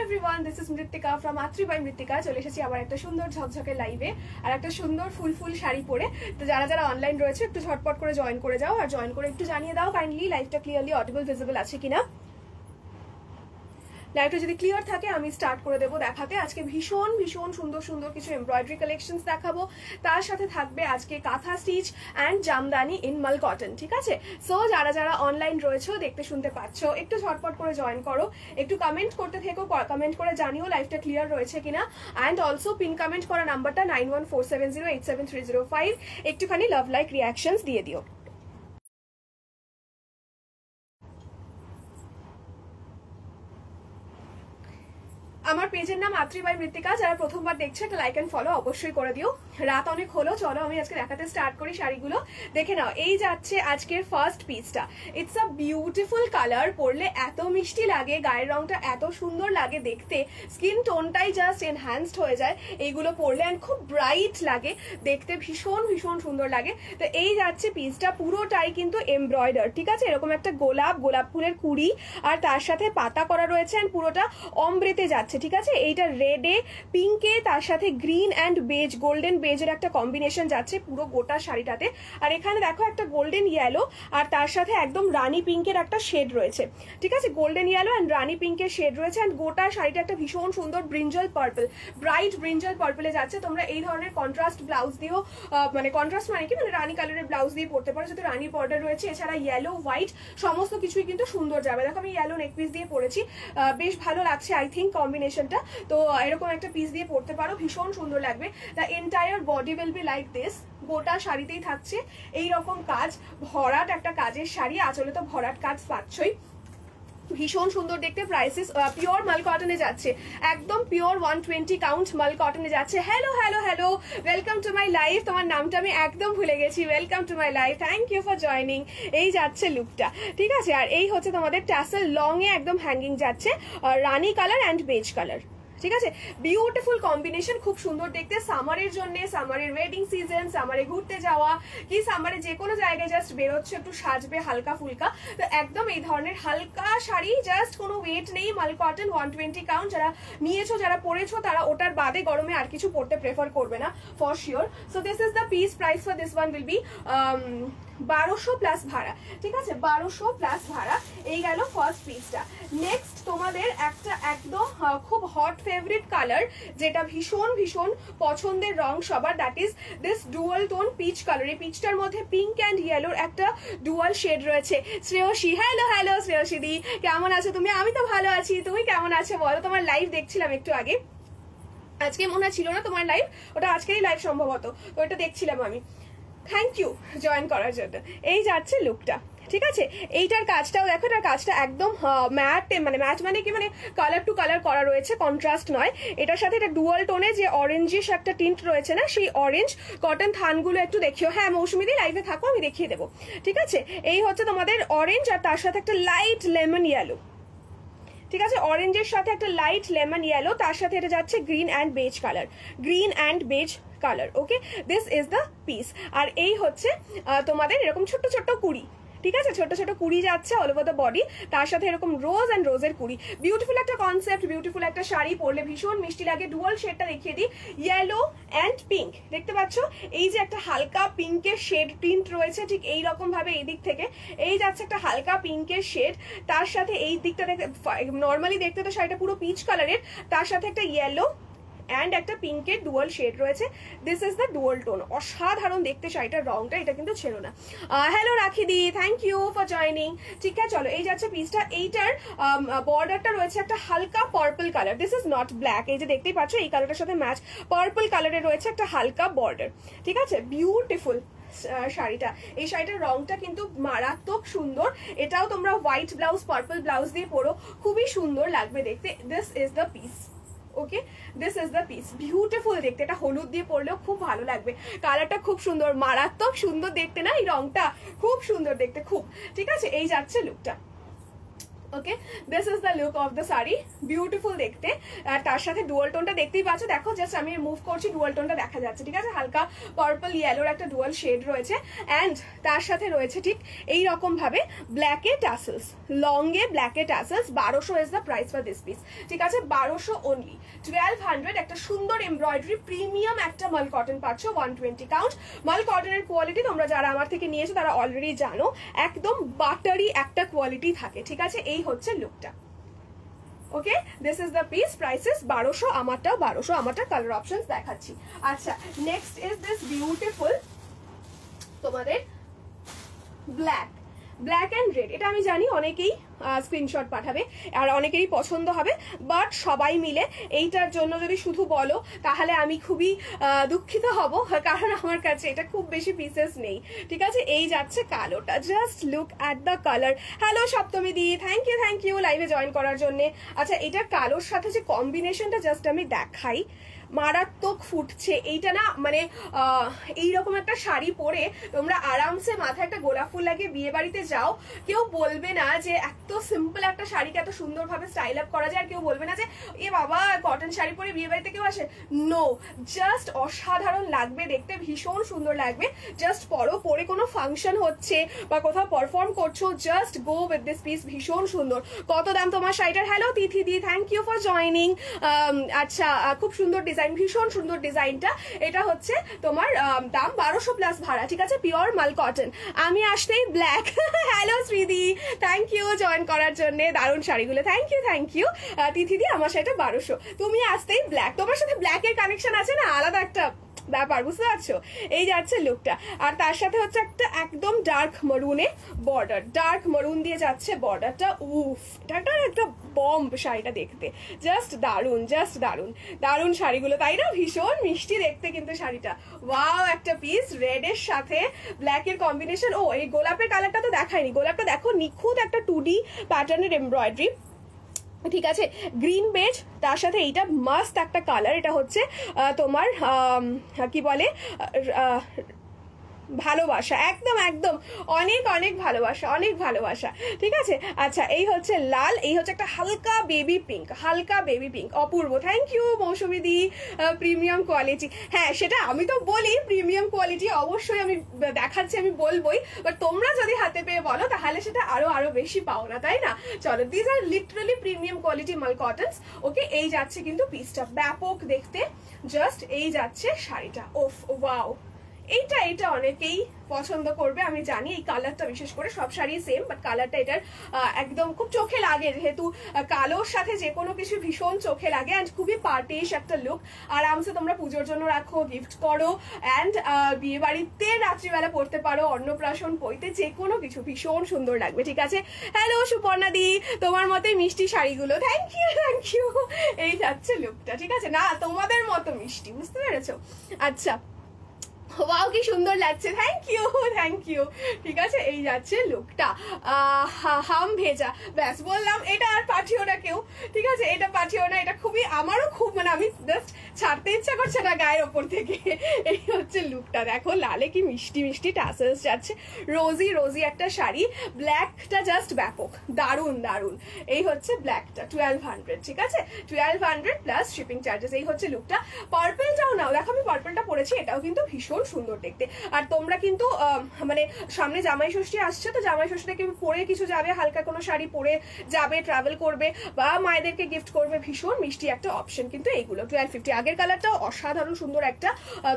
Everyone, this is মৃত্তিকা from Atri by মৃত্তিকা। চলে এসেছি আবার একটা সুন্দর ঝকঝকে লাইভে আর একটা সুন্দর ফুল শাড়ি পরে। তো যারা যারা অনলাইন রয়েছে একটু ঝটপট করে জয়েন করে যাও, আর জয়েন করে একটু জানিয়ে দাও কাইন্ডলি লাইভটা ক্লিয়ারলি অডিবল ভিজিবল আছে কিনা। লাইভটা যদি ক্লিয়ার থাকে আমি স্টার্ট করে দেবো দেখাতে। আজকে ভীষণ ভীষণ সুন্দর সুন্দর কিছু এমব্রয়ডারি কালেকশনস দেখাবো, তার সাথে থাকবে আজকে কাঁথা স্টিচ অ্যান্ড জামদানি ইন মাল কটন। ঠিক আছে, সো যারা যারা অনলাইন রয়েছে দেখতে শুনতে পাচ্ছ একটু ঝটপট করে জয়েন করো, একটু কমেন্ট করতে থেকো, কমেন্ট করে জানিও লাইভটা ক্লিয়ার রয়েছে কিনা। অ্যান্ড অলসো পিন কমেন্ট করা নাম্বারটা 9147087305, একটুখানি লাভ লাইক রিয়াকশনস দিয়ে দিও। আমার পেজের নাম আত্রি বাই মৃত্তিকা। যারা প্রথমবার দেখছে একটা লাইক এন্ড ফলো অবশ্যই করে দিও। রাত অনেক হলো, চলো আমি আজকে দেখাতে স্টার্ট করি শাড়িগুলো। দেখে নাও, এই যাচ্ছে আজকের ফার্স্ট পিসটা। ইটস আ বিউটিফুল কালার, পরলে এত মিষ্টি লাগে, গায়ের রংটা এত সুন্দর লাগে দেখতে, স্কিন টোনটাই জাস্ট এনহ্যান্সড হয়ে যায় এইগুলো পরলে, অ্যান্ড খুব ব্রাইট লাগে দেখতে, ভীষণ ভীষণ সুন্দর লাগে। তো এই যাচ্ছে পিসটা, পুরোটাই কিন্তু এমব্রয়ডার। ঠিক আছে, এরকম একটা গোলাপ ফুলের কুড়ি আর তার সাথে পাতা করা রয়েছে, অ্যান্ড পুরোটা অমব্রেতে যাচ্ছে। ঠিক আছে, এইটা রেডে পিঙ্কে তার সাথে গ্রিন অ্যান্ড বেজ, গোল্ডেন বেজের একটা কম্বিনেশন যাচ্ছে পুরো গোটা শাড়িটাতে। আর এখানে দেখো একটা গোল্ডেন ইয়েলো আর তার সাথে একদম রানী পিঙ্কের একটা শেড রয়েছে। ঠিক আছে, গোল্ডেন ইয়েলো অ্যান্ড রানী পিঙ্কের শেড রয়েছে, অ্যান্ড গোটা শাড়িটা একটা ভীষণ সুন্দর ব্রিঞ্জল পার্পল, ব্রাইট ব্রিঞ্জল পার্পলে যাচ্ছে। তোমরা এই ধরনের কন্ট্রাস্ট ব্লাউজ দিয়েও, মানে কন্ট্রাস্ট মানে কি, মানে রানী কালারের ব্লাউজ দিয়ে পরতে পারো, যাতে রানী বর্ডার রয়েছে। এছাড়া ইয়েলো হোয়াইট সমস্ত কিছুই কিন্তু সুন্দর যাবে। দেখো আমি ইয়েলো নেক পিস দিয়ে পরেছি, বেশ ভালো লাগছে আই থিঙ্ক কম্বিনেশনটা। তো এরকম একটা পিস দিয়ে পরতে পারো, ভীষণ সুন্দর লাগবে। The entire body will be like this. গোটা শাড়িতেই থাকছে এইরকম কাজ, ভরাট একটা কাজের শাড়ি, আঁচলে তো ভরাট কাজ পাচ্ছই, ভীষণ সুন্দর দেখতে। প্রাইসেস পিওর মাল কটনে যাচ্ছে, একদম পিওর 120 কাউন্ট মাল কটনে যাচ্ছে। Hello hello hello, welcome to my live. তোমার নামটা আমি একদম ভুলে গেছি। Welcome to my live, thank you for joining. এই যাচ্ছে লুকটা। ঠিক আছে, আর এই হচ্ছে তোমাদের ট্যাসেল লং এ একদম হ্যাঙ্গিং যাচ্ছে, রানি কালার অ্যান্ড বেজ কালার। ঠিক আছে, বিউটিফুল কম্বিনেশন, খুব সুন্দর দেখতে। সামারের জন্য, সামারের ওয়েডিং সিজন, সামারে ঘুরতে যাওয়া কি সামারে যে কোনো জায়গায় জাস্ট বেরোচ্ছে, একটু সাজবে হালকা ফুলকা, তো একদম এই ধরনের হালকা শাড়ি, জাস্ট কোনো ওয়েট নেই, মাল কটন 120 কাউন্ট। যারা নিয়েছো, যারা পরেছো, তারা ওটার বাদে গরমে আর কিছু পরতে প্রেফার করবে না for sure. So this is the piece. Price for this one will be 1200 plus ভাড়া। ঠিক আছে, 1200 প্লাস ভাড়া। এই গেল ফার্স্ট পিসটা। নেক্সট তোমাদের একটা একদম খুব হট ফেভারিট কালার, যেটা ভীষণ ভীষণ পছন্দের রং সবার, that is this dual tone peach colour. এই পিচটার মধ্যে পিঙ্ক অ্যান্ড ইয়েলোর একটা ডুয়াল শেড রয়েছে। শ্রেয়সী, হ্যালো হ্যালো শ্রেয়সী দি, কেমন আছো তুমি? আমি তো ভালো আছি, তুমি কেমন আছো বলো? তোমার লাইভ দেখছিলাম একটু আগে, আজকে মনে হয় ছিল না তোমার লাইভ, ওটা আজকেরই লাইভ সম্ভবত, তো ওটা দেখছিলাম আমি। থ্যাংক ইউ জয়েন করার জন্য। এই যাচ্ছে লুকটা। ঠিক আছে, এইটার কাজটাও দেখো, এটার কাজটা একদম ম্যাট, মানে ম্যাট মানে কি, মানে কালার টু কালার করা রয়েছে, কন্ট্রাস্ট নয়। এটার সাথে এটা ডুয়াল টোনে যে অরেঞ্জিশ একটা টিন্ট রয়েছে না, সেই অরেঞ্জ কটন থানগুলো একটু দেখিও। হ্যাঁ মৌসুমি দি লাইভে থাকো, আমি দেখিয়ে দেবো। ঠিক আছে, এই হচ্ছে তোমাদের অরেঞ্জ আর তার সাথে একটা লাইট লেমন ইয়েলো। ঠিক আছে, অরেঞ্জের সাথে একটা লাইট লেমন ইয়েলো, তার সাথে এটা যাচ্ছে green and beige colour, green and beige colour. Okay, this is the piece. আর এই হচ্ছে তোমাদের এরকম ছোট্ট ছোট্ট কুড়ি। ঠিক আছে, ছোট ছোট কুড়ি যাচ্ছে অল ওভার দ্য বডি, তার সাথে এরকম রোজ অ্যান্ড রোজের কুড়ি। বিউটিফুল একটা কনসেপ্ট, বিউটিফুল একটা শাড়ি, পরলে ভীষণ মিষ্টি লাগে। ডুয়াল শেডটা দেখিয়ে দিই, ইয়েলো অ্যান্ড পিঙ্ক। দেখতে পাচ্ছ এই যে একটা হালকা পিঙ্কের শেড টিন্ট রয়েছে, ঠিক এইরকম ভাবে এই দিক থেকে এই যাচ্ছে একটা হালকা পিঙ্কের শেড, তার সাথে এই দিকটা দেখতে নর্মালি দেখতে তো শাড়িটা পুরো পিচ কালারের, তার সাথে একটা ইয়েলো অ্যান্ড একটা পিঙ্কের ডুয়াল শেড রয়েছে। This is the dual tone. অসাধারণ দেখতে শাড়িটার রংটা, এটা কিন্তু ছিল না। হ্যালো রাখি দি, থ্যাংক ইউ ফর জয়নিং। ঠিক আছে, চলো এই যাচ্ছে পিসটা। এইটার বর্ডারটা রয়েছে একটা হালকা purple colour, this is not black. এই যে দেখতেই পাচ্ছ এই কালারটার সাথে ম্যাচ পার্পল কালারের রয়েছে একটা হালকা বর্ডার। ঠিক আছে, বিউটিফুল শাড়িটা। এই শাড়িটার রংটা কিন্তু মারাত্মক সুন্দর। এটাও তোমরা হোয়াইট ব্লাউজ পার্পল ব্লাউজ দিয়ে পরো, খুবই সুন্দর লাগবে দেখতে। This is the piece. Okay, this is the piece. Beautiful দেখতে, এটা হলুদ দিয়ে পরলেও খুব ভালো লাগবে, কালারটা খুব সুন্দর, মারাত্মক সুন্দর দেখতে না, এই রংটা খুব সুন্দর দেখতে খুব। ঠিক আছে, এই যাচ্ছে লুকটা। Okay, this is the look of the sari, beautiful দেখতে। আর তার সাথে ডুয়াল টোনটা দেখতেই পাচ্ছ, দেখো জাস্ট আমি মুভ করছি, ডুয়াল টোনটা দেখা যাচ্ছে, ঠিক আছে, হালকা পার্পল ইয়েলোর একটা ডুয়াল শেড রয়েছে। অ্যান্ড তার সাথে রয়েছে ঠিক এই রকম ভাবে ব্ল্যাকে টাসেলস, লংয়ে ব্ল্যাকে tassels. 1200 is the price for this piece, ঠিক আছে, 1200 অনলি। 1200 একটা সুন্দর এমব্রয়ডারি প্রিমিয়াম একটা মাল কটন পাচ্ছ, 120 কাউন্ট। মাল কটনের কোয়ালিটি তোমরা যারা আমার থেকে নিয়েছো তারা অলরেডি জানো, একদম বাটারি একটা কোয়ালিটি থাকে, ঠিক আছে। এই হচ্ছে লুকটা। Okay, this is the piece, prices 1200, আমারটাও 1200, আমারটা কালার অপশনস দেখাচ্ছি। আচ্ছা, নেক্সট ইজ দিস বিউটিফুল তোমাদের ব্ল্যাক অ্যান্ড রেড। এটা আমি জানি অনেকেই স্ক্রিনশট পাঠাবে আর অনেকেরই পছন্দ হবে, বাট সবাই মিলে এইটার জন্য যদি শুধু বলো তাহলে আমি খুবই দুঃখিত হব, কারণ আমার কাছে এটা খুব বেশি পিসেস নেই, ঠিক আছে। এই যাচ্ছে কালোটা, just look at the colour. Hello Saptami দি, থ্যাংক ইউ লাইভে জয়েন করার জন্য। আচ্ছা, এটা কালোর সাথে যে কম্বিনেশনটা জাস্ট আমি দেখাই, মারাত্মক ফুটছে এইটা না, মানে এইরকম একটা শাড়ি পরে তোমরা আরামসে মাথায় একটা গোলাপ ফুল লাগিয়ে বিয়ে বাড়িতে যাও, কেউ বলবে না যে এত সিম্পল একটা শাড়িকে এত সুন্দরভাবে স্টাইল আপ করা যায়, আর কেউ বলবে না যে এ বাবা কটন শাড়ি পরে বিয়ে বাড়িতে কেউ আসে। নো, জাস্ট অসাধারণ লাগবে দেখতে, ভীষণ সুন্দর লাগবে। জাস্ট পরে কোনো ফাংশন হচ্ছে বা কোথাও পারফর্ম করছো, just go with this piece, ভীষণ সুন্দর। কত দাম তোমার শাড়িটার? হ্যালো তিথি দি, থ্যাংক ইউ ফর জয়নিং। আচ্ছা, খুব সুন্দর ডিজাইন, ভীষণ সুন্দর ডিজাইনটা। এটা হচ্ছে তোমার দাম 1200 প্লাস ভাড়া, ঠিক আছে, পিওর মাল কটন। আমি আসতেই ব্ল্যাক। হ্যালো শ্রীদি, থ্যাংক ইউ জয়েন করার জন্য, দারুণ শাড়িগুলো, থ্যাংক ইউ তিথি দি। আমার শাড়িটা 1200, তুমি আসতেই ব্ল্যাক, তোমার সাথে ব্ল্যাকের কানেকশন আছে না, আলাদা একটা ব্যাপার, বুঝতে পারছো। এই যাচ্ছে লুকটা, আর তার সাথে হচ্ছে একটা একদম ডার্ক মরুনে বর্ডার, ডার্ক মরুন দিয়ে যাচ্ছে বর্ডারটা। উফ, এটা একটা বম্ব শাড়িটা দেখতে, জাস্ট দারুন, দারুন শাড়িগুলো, তাই না? ভীষণ মিষ্টি দেখতে কিন্তু শাড়িটা। ওয়াও, একটা পিস রেডের সাথে ব্ল্যাকের কম্বিনেশন। ও, এই গোলাপের কালারটা তো দেখায়নি, গোলাপটা দেখো, নিখুঁত একটা 2D প্যাটার্নের এমব্রয়ডারি, ঠিক আছে, গ্রিন বেজ, তার সাথে এইটা মাস্ট একটা কালার, এটা হচ্ছে তোমার কি বলে ভালোবাসা, একদম অনেক ভালোবাসা, ঠিক আছে। আচ্ছা, এই হচ্ছে লাল, এই হচ্ছে একটা হালকা বেবি পিঙ্ক, অপূর্ব। থ্যাংক ইউ মৌসুমী দি, প্রিমিয়াম কোয়ালিটি। হ্যাঁ, সেটা আমি তো বলি প্রিমিয়াম কোয়ালিটি, অবশ্যই আমি দেখাচ্ছি, আমি বলবোই, বাট তোমরা যদি হাতে পেয়ে বলো তাহলে সেটা আরো বেশি পাও না, তাই না? চলো, this are literally premium quality মাল কটনস। ওকে, এই যাচ্ছে কিন্তু পিসটা, ব্যাপক দেখতে, জাস্ট এই যাচ্ছে শাড়িটা। ওফ, ওয়াও, এইটা অনেকেই পছন্দ করবে আমি জানি। এই কালারটা বিশেষ করে, সব শাড়ি সেম, বাট কালারটা এটার একদম খুব চোখে লাগে, যেহেতু কালোর সাথে যে কোনো কিছু ভীষণ চোখে লাগে। অ্যান্ড খুবই পার্টিশ একটা লুক, আরামসে তোমরা পুজোর জন্য রাখো, গিফট করো, অ্যান্ড বিয়ে বাড়িতে রাত্রিবেলা পড়তে পারো, অন্নপ্রাশন পইতে, যে কোনো কিছু ভীষণ সুন্দর লাগবে, ঠিক আছে। হ্যালো সুপর্ণা দি, তোমার মতে মিষ্টি শাড়িগুলো, থ্যাংক ইউ। এই যাচ্ছে লুকটা, ঠিক আছে, না তোমাদের মতো মিষ্টি, বুঝতে পেরেছো? আচ্ছা, ওয়াও, কি সুন্দর লাগছে, থ্যাংক ইউ, ঠিক আছে। এই যাচ্ছে লুকটা, হাম ভেজা, ব্যাস বললাম, এটা আর পাঠিও না কেউ, ঠিক আছে, এটা পাঠিও না, এটা খুবই, আমারও খুব, মানে আমি জাস্ট ছাড়তে ইচ্ছা করছে না গায়ের ওপর থেকে। এই হচ্ছে লুকটা, দেখো লালে কি মিষ্টি টাসেলস যাচ্ছে, রোজি একটা শাড়ি, ব্ল্যাকটা জাস্ট ব্যাপক, দারুন। এই হচ্ছে ব্ল্যাকটা, 1200, ঠিক আছে, 1200 প্লাস শিপিং চার্জেস। এই হচ্ছে লুকটা। পার্পলটাও নাও, দেখো আমি পার্পলটা পরেছি, এটাও কিন্তু ভীষণ সুন্দর দেখতে। আর তোমরা কিন্তু মানে সামনে জামাই ষষ্ঠী আসছে, তো জামাই ষষ্ঠীতে পরে কিছু যাবে, হালকা কোনো শাড়ি পরে যাবে, ট্রাভেল করবে বা মায়েদেরকে গিফট করবে, ভীষণ মিষ্টি একটা অপশন কিন্তু এইগুলো। 1250, আগের কালারটাও অসাধারণ সুন্দর একটা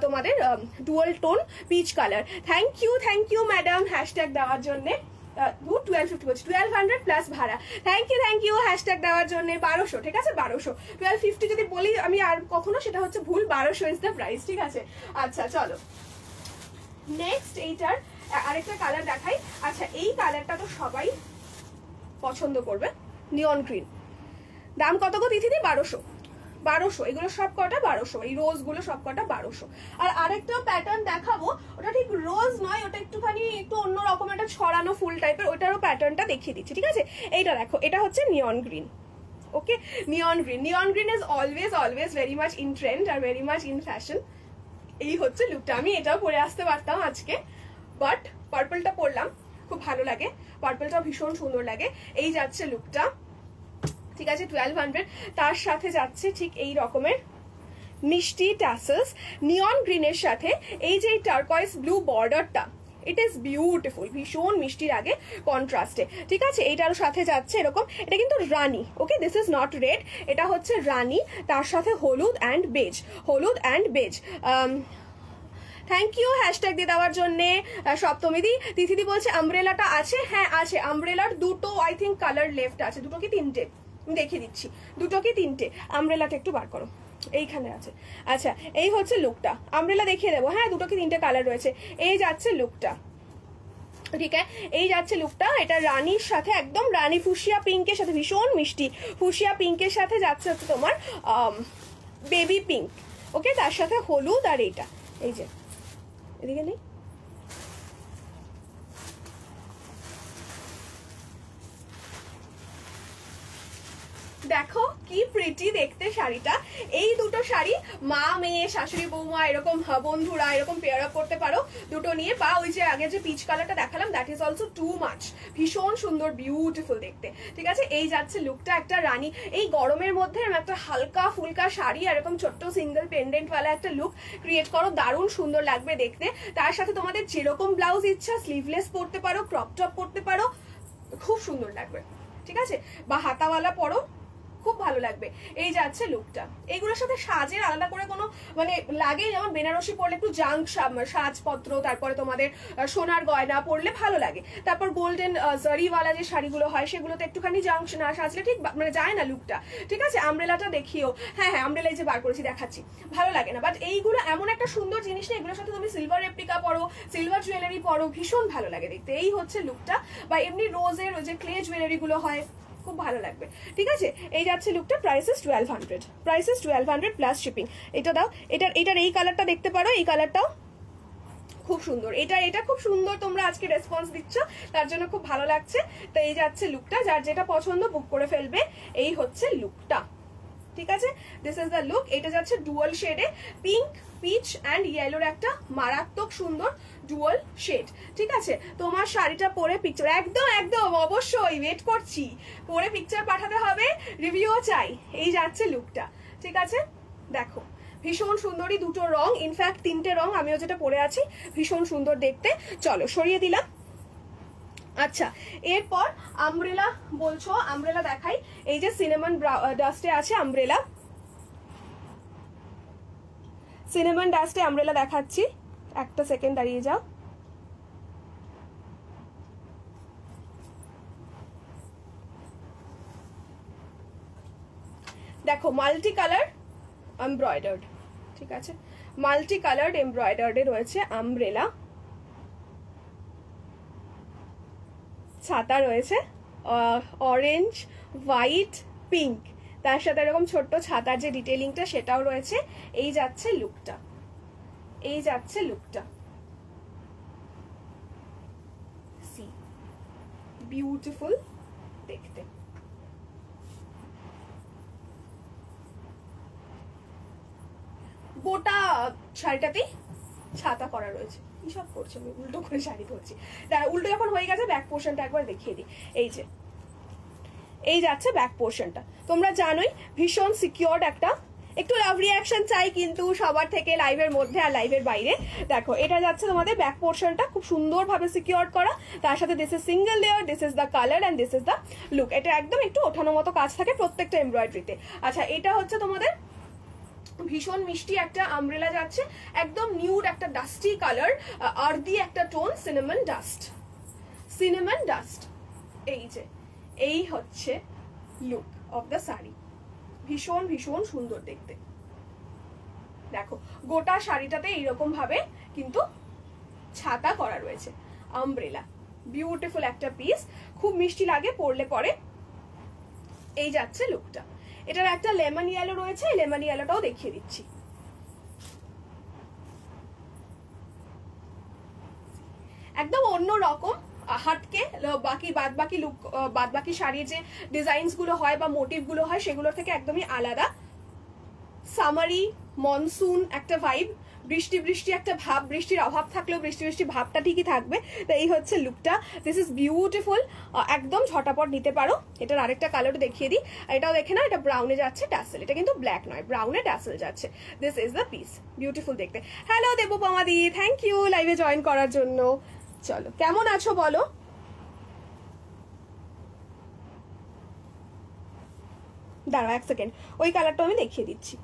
তোমাদের dual tone peach colour. Thank you madam hashtag দেওয়ার জন্যে। 1250 বলছি, 1200 প্লাস ভাড়া। থ্যাংক ইউ হ্যাশট্যাগ দেওয়ার জন্য। 1200, ঠিক আছে, 1200। 1250 যদি বলি আমি আর কখনো, সেটা হচ্ছে ভুল, 1200 ইজ দ্য প্রাইস, ঠিক আছে। আচ্ছা, চলো নেক্সট এইটার আরেকটা কালার দেখাই। আচ্ছা, এই কালারটা তো সবাই পছন্দ করবে, নিয়ন গ্রিন। দাম কত গো তিথিদি? 1200, এগুলো সব কটা 1200, এই রোজ গুলো সব কটা 1200। আর আরেকটা প্যাটার্ন দেখাবো, ওটা ঠিক রোজ নয়, ওটা একটু অন্যরকম একটা ছড়ানো ফুল টাইপের, ওটারও প্যাটার্নটা দেখিয়ে দিচ্ছি, ঠিক আছে। এইটা দেখো, এটা হচ্ছে নিয়ন green. Okay, neon green is always very much in trend are very much in fashion. এই হচ্ছে লুকটা, আমি এটাও পরে আসতে পারতাম আজকে, বাট পার্পলটা পরলাম। খুব ভালো লাগে, পার্পলটাও ভীষণ সুন্দর লাগে। এই যাচ্ছে লুকটা, ঠিক আছে 1200। তার সাথে যাচ্ছে ঠিক এই রকমের মিষ্টি ট্যাসেলস নিয়ন গ্রিনের সাথে এই যে টার্কয়েজ ব্লু বর্ডারটা, ইট ইজ বিউটিফুল, ভীষণ মিষ্টির আগে কন্ট্রাস্টে, ঠিক আছে। এইটার সাথে যাচ্ছে এরকম, এটা কিন্তু রানি, okay, this is not red, এটা হচ্ছে রানি, তার সাথে হলুদ অ্যান্ড বেজ, হলুদ and beige. Thank you hashtag দিয়ে দেওয়ার জন্যে সপ্তমীদি। তিথিদি বলছে আমব্রেলাটা আছে, হ্যাঁ আছে, আমব্রেলার দুটো আই থিঙ্ক কালার লেফট আছে, দুটো কি তিনটে দেখিয়ে দিচ্ছি, দুটো কি তিনটে। আমব্রেলাটা একটু বার করো, এইখানে আছে। আচ্ছা এই হচ্ছে লুকটা, আমব্রেলা দেখিয়ে দেবো, হ্যাঁ দুটো কি তিনটে কালার রয়েছে। এই যাচ্ছে লুকটা, ঠিক আছে, এই যাচ্ছে লুকটা, এটা রানির সাথে একদম রানি ফুসিয়া পিঙ্কের সাথে, ভীষণ মিষ্টি ফুসিয়া পিঙ্কের সাথে যাচ্ছে হচ্ছে তোমার বেবি পিঙ্ক, ওকে, তার সাথে হলুদ আর এইটা, এই যে এদিকে নেই, দেখো কি প্রিটি দেখতে শাড়িটা। এই দুটো শাড়ি মা মেয়ে শাশুড়ি বৌমা এরকম বন্ধুরা এরকম পেয়ার আপ করতে পারো দুটো নিয়ে, বা ওই যে আগে যে পিচ কালারটা দেখালাম that is also too much, ভীষণ সুন্দর বিউটিফুল দেখতে, ঠিক আছে। এই যাচ্ছে লুকটা, একটা রানী, এই গরমের মধ্যে একটা হালকা ফুলকা শাড়ি এরকম ছোট্ট সিঙ্গেল পেন্ডেন্ট ওয়ালা একটা লুক ক্রিয়েট করো, দারুণ সুন্দর লাগবে দেখতে। তার সাথে তোমাদের যেরকম ব্লাউজ ইচ্ছা স্লিভলেস পরতে পারো, ক্রপ টপ পরতে পারো, খুব সুন্দর লাগবে, ঠিক আছে, বা হাতাওয়ালা পরো, খুব ভালো লাগবে। এই যাচ্ছে লুকটা, এইগুলোর সাথে সাজের আলাদা করে কোনো মানে লাগে, যেমন বেনারসি পরলে একটু জাঙ্ক সাজপত্র, তারপরে তোমাদের সোনার গয়না পরলে ভালো লাগে, তারপর গোল্ডেন জারিওয়ালা যে শাড়িগুলো হয় সেগুলোতে একটুখানি জাঙ্ক না সাজলে ঠিক মানে যায় না লুকটা, ঠিক আছে। আমব্রেলাটা দেখিও, হ্যাঁ হ্যাঁ আমব্রেলা যে বার করেছি দেখাচ্ছি, ভালো লাগে না, বাট এইগুলো এমন একটা সুন্দর জিনিস না, এগুলোর সাথে তুমি সিলভার রেপ্লিকা পরো, সিলভার জুয়েলারি পরো, ভীষণ ভালো লাগে দেখতে। এই হচ্ছে লুকটা, বা এমনি রোজের ওই যে ক্লে জুয়েলারি গুলো হয়, খুব ভালো লাগবে, ঠিক আছে। এই যাচ্ছে লুকটা, প্রাইসেস 1200, প্রাইসেস 1200 প্লাস শিপিং। এটা দাও, এটার এই কালারটা দেখতে পারো, এই কালারটাও খুব সুন্দর, এটা খুব সুন্দর, তোমরা আজকে রেসপন্স দিচ্ছ তার জন্য খুব ভালো লাগছে। তো এই যাচ্ছে লুকটা, যার যেটা পছন্দ বুক করে ফেলবে। এই হচ্ছে লুকটা, ঠিক আছে, দিস ইজ দ্য লুক। এটা যাচ্ছে ডুয়াল শেডে, পিঙ্ক পিচ অ্যান্ড ইয়েলোর একটা মারাত্মক সুন্দর ডুয়াল শেড, ঠিক আছে। তোমার শাড়িটা পরে পিকচার, একদম একদম অবশ্যই ওয়েট করছি, পরে পিকচার পাঠাতে হবে, রিভিউও চাই। এই যাচ্ছে লুকটা, ঠিক আছে, দেখো ভীষণ সুন্দরী দুটো রং, ইনফ্যাক্ট তিনটে রং, আমিও যেটা পরে আছি, ভীষণ সুন্দর দেখতে। চলো সরিয়ে দিলাম। আচ্ছা এরপর আমব্রেলা বলছো, আমব্রেলা দেখাই। এই যে সিনেমন ডাস্টে আছে আমব্রেলা, সিনেমন ডাস্টে আমব্রেলা দেখাচ্ছি, একটা সেকেন্ড দাঁড়িয়ে যাও। দেখো মাল্টি কালার এমব্রয়ডার্ড, ঠিক আছে, মাল্টি কালার্ড এমব্রয়ডার্ডে রয়েছে আমব্রেলা, ছাতা রয়েছে অরেঞ্জ হোয়াইট পিঙ্ক, তার সাথে এরকম ছোট্ট ছাতার যে ডিটেলিংটা সেটাও রয়েছে। এই যাচ্ছে লুকটা, এই যাচ্ছে লুকটা, সি বিউটিফুল দেখতে। গোটা শাড়িটাতেই ছাতা করা রয়েছে, কি সব করছে, আমি উল্টো করে শাড়ি ধরছি, উল্টো যখন হয়ে গেছে ব্যাক পোর্শনটা একবার দেখিয়ে দিই। এই যে এই যাচ্ছে ব্যাক পোর্শনটা, তোমরা জানোই ভীষণ সিকিউরড একটা, একটু লাভ রিয়াকশন চাই কিন্তু সবার থেকে, লাইভের মধ্যে আর লাইভের বাইরে। দেখো এটা যাচ্ছে তোমাদের ব্যাক পোর্শনটা, খুব সুন্দরভাবে সিকিউর করা, তার সাথে this is single layer, this is the colour and this is the look. এটা একদম একটু ওঠানো মতো কাজ থাকে প্রত্যেকটা এমব্রয়ডারিতে। আচ্ছা এটা হচ্ছে তোমাদের ভীষণ মিষ্টি একটা আমব্রেলা যাচ্ছে, একদম নিউড একটা ডাস্টি কালার, আর্দি একটা tone, cinnamon dust, cinnamon dust. এই যে এই হচ্ছে লুক অফ দ্য শাড়ি, ভীষণ ভীষণ সুন্দর দেখতে। দেখো গোটা শাড়িটাতে এইরকম ভাবে কিন্তু ছাতা করা রয়েছে, আমব্রেলা, বিউটিফুল একটা পিস, খুব মিষ্টি লাগে পরলে পরে। এই যাচ্ছে লুকটা, এটার একটা লেমন ইয়েলো রয়েছে, লেমন ইয়েলোটাও দেখিয়ে দিচ্ছি। একদম অন্য রকম হাটকে, বাকি বাদবাকি লুক, বাদবাকি শাড়ির যে ডিজাইনস গুলো হয় বা মোটিভ গুলো হয় সেগুলোর থেকে একদমই আলাদা। সামারি মনসুন একটা ভাইব, বৃষ্টি বৃষ্টি একটা ভাব, বৃষ্টির অভাব থাকলেও বৃষ্টি বৃষ্টি ভাবটা ঠিকই থাকবে। তো এই হচ্ছে লুকটা, দিস ইজ বিউটিফুল, একদম ঝটাপট নিতে পারো। এটার আরেকটা কালারও দেখিয়ে দিই, এটাও দেখে না, এটা ব্রাউনে যাচ্ছে ট্যাসেল, এটা কিন্তু ব্ল্যাক নয়, ব্রাউনে ট্যাসেল যাচ্ছে। This is the piece, beautiful দেখতে। হ্যালো দেবপমাদি, থ্যাংক ইউ লাইভে জয়েন করার জন্য। চলো কেমন আছো বলো। দাঁড়াও এক সেকেন্ড, ওই কালারটা আমি দেখিয়ে দিচ্ছি,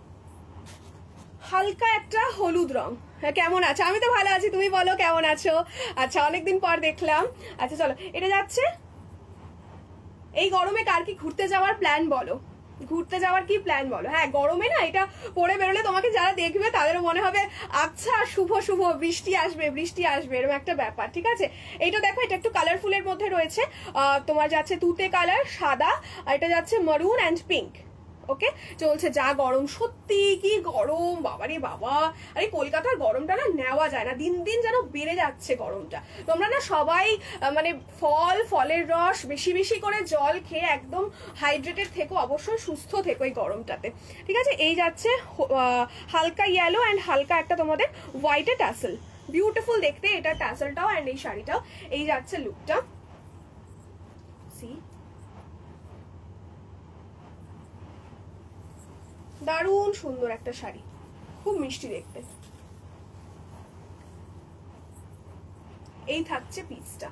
হালকা একটা হলুদ রং। কেমন আছো? আমি তো ভালো আছি, তুমি বলো কেমন আছো? আচ্ছা অনেকদিন পর দেখলাম। আচ্ছা চলো, এটা যাচ্ছে। এই গরমে কার কি ঘুরতে যাওয়ার প্ল্যান বলো, ঘুরতে যাওয়ার কি প্ল্যান বলো? হ্যাঁ গরমে না এটা পরে বেরোলে তোমাকে যারা দেখবে তাদেরও মনে হবে আচ্ছা শুভ শুভ বৃষ্টি আসবে, বৃষ্টি আসবে, এরকম একটা ব্যাপার। ঠিক আছে, এইটা দেখো, এটা একটু কালারফুলের মধ্যে রয়েছে, তোমার যাচ্ছে তুতে কালার, সাদা, আর এটা যাচ্ছে মারুন অ্যান্ড পিঙ্ক। ওকে, চলছে যা গরম, সত্যি কি গরম, বাবারে বাবা। আরে কলকাতার গরমটা না নেওয়া যায় না, দিন দিন যেন বেড়ে যাচ্ছে গরমটা। তোমরা না সবাই মানে ফলের রস, বেশি বেশি করে জল খেয়ে একদম হাইড্রেটেড থেকো, অবশ্যই সুস্থ থেকো এই গরমটাতে। ঠিক আছে, এই যাচ্ছে হালকা ইয়েলো অ্যান্ড হালকা একটা তোমাদের হোয়াইটে ট্যাসেল, বিউটিফুল দেখতে এটা ট্যাসেলটাও অ্যান্ড এই শাড়িটাও। এই যাচ্ছে লুকটা, সি দারুণ সুন্দর একটা শাড়ি, খুব মিষ্টি দেখতে। এই থাকছে পিসটা,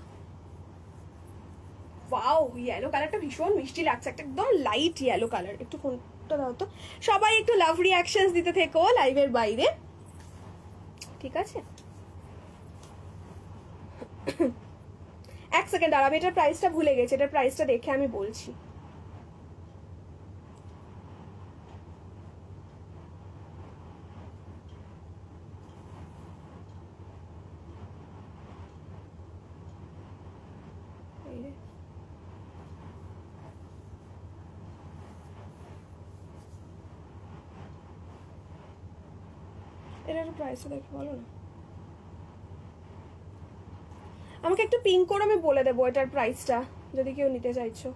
ওয়াও ইয়েলো কালারটা ভীষণ মিষ্টি লাগছে, একটা একদম লাইট ইয়েলো কালার। একটু ফোনটা দাও তো, সবাই একটু লাভ রিয়াকশনস দিতে থেকো লাইভের বাইরে, ঠিক আছে? এক সেকেন্ড দাঁড়াবে, এটার প্রাইসটা ভুলে গেছি, এটার প্রাইসটা দেখে আমি বলছি। এটার প্রাইসটা দেখে বলো না, আমাকে একটু পিঙ্ক করে আমি বলে দেবো এটার প্রাইসটা যদি কেউ নিতে চাইছো।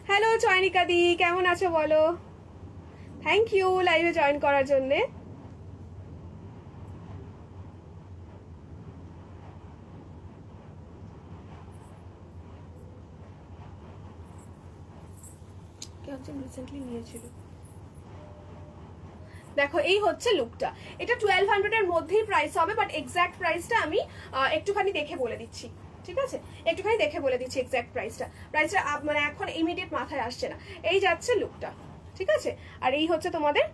হ্যালো চয়নিকা দি, কেমন আছো বলো? থ্যাংক ইউ লাইভে জয়েন করার জন্য। রিসেন্টলি নিয়েছিল, দেখো এই হচ্ছে লুকটা। এটা 1200 এর মধ্যেই প্রাইস হবে, বাট এক্সাক্ট প্রাইসটা আমি একটুখানি দেখে বলে দিচ্ছি, ঠিক আছে? একটুখানি দেখে বলে দিচ্ছি এক্সাক্ট প্রাইসটা মানে এখন ইমিডিয়েট মাথায় আসছে না। এই যাচ্ছে লুকটা, ঠিক আছে? আর এই হচ্ছে তোমাদের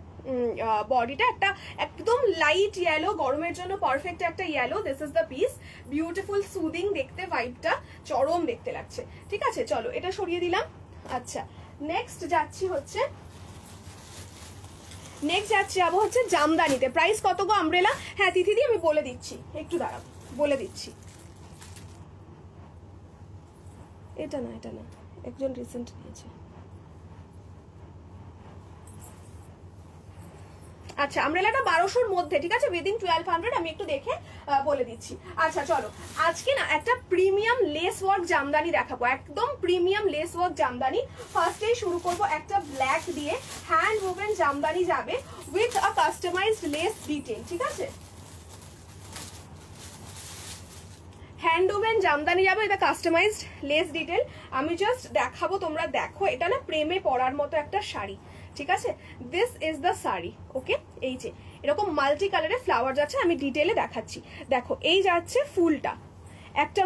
বডিটা, একটা একদম লাইট ইয়েলো, গরমের জন্য পারফেক্ট একটা yellow. This is the piece, beautiful soothing দেখতে, ভাইবটা চরম দেখতে লাগছে। ঠিক আছে, চলো এটা সরিয়ে দিলাম। আচ্ছা নেক্সট যাচ্ছি হচ্ছে, নেক্সট যাবো হচ্ছে জামদানিতে। প্রাইস কত গো আমব্রেলা? হ্যাঁ তিথিদি আমি বলে দিচ্ছি, একটু দাঁড়াও বলে দিচ্ছি। এটা না, এটা না, একজন রিসেন্ট নিয়েছে। আচ্ছা আমব্রেলাটা 1200-র মধ্যে, ঠিক আছে, উইদিন 1200। আমি একটু দেখে বলে দিচ্ছি। আচ্ছা চলো, আজকে না একটা প্রিমিয়াম লেস ওয়ার্ক জামদানি দেখাবো, একদম প্রিমিয়াম লেস ওয়ার্ক জামদানি। ফার্স্টেই শুরু করব একটা ব্ল্যাক দিয়ে, হ্যান্ড ওভেন জামদানি যাবে with a customised lace detail, ঠিক আছে? হ্যান্ড ওভেন জামদানি যাবে, এটা কাস্টমাইজড লেস ডিটেল। আমি জাস্ট দেখাবো, তোমরা দেখো, এটা না প্রেমে পড়ার মতো একটা শাড়ি, ঠিক আছে? দিস ইজ দ্য শাড়ি, ওকে? এই যে এরকম মাল্টি কালারে ফ্লাওয়ার যাচ্ছে, আমি ডিটেলে দেখাচ্ছি। দেখো এই যাচ্ছে ফুলটা, একটা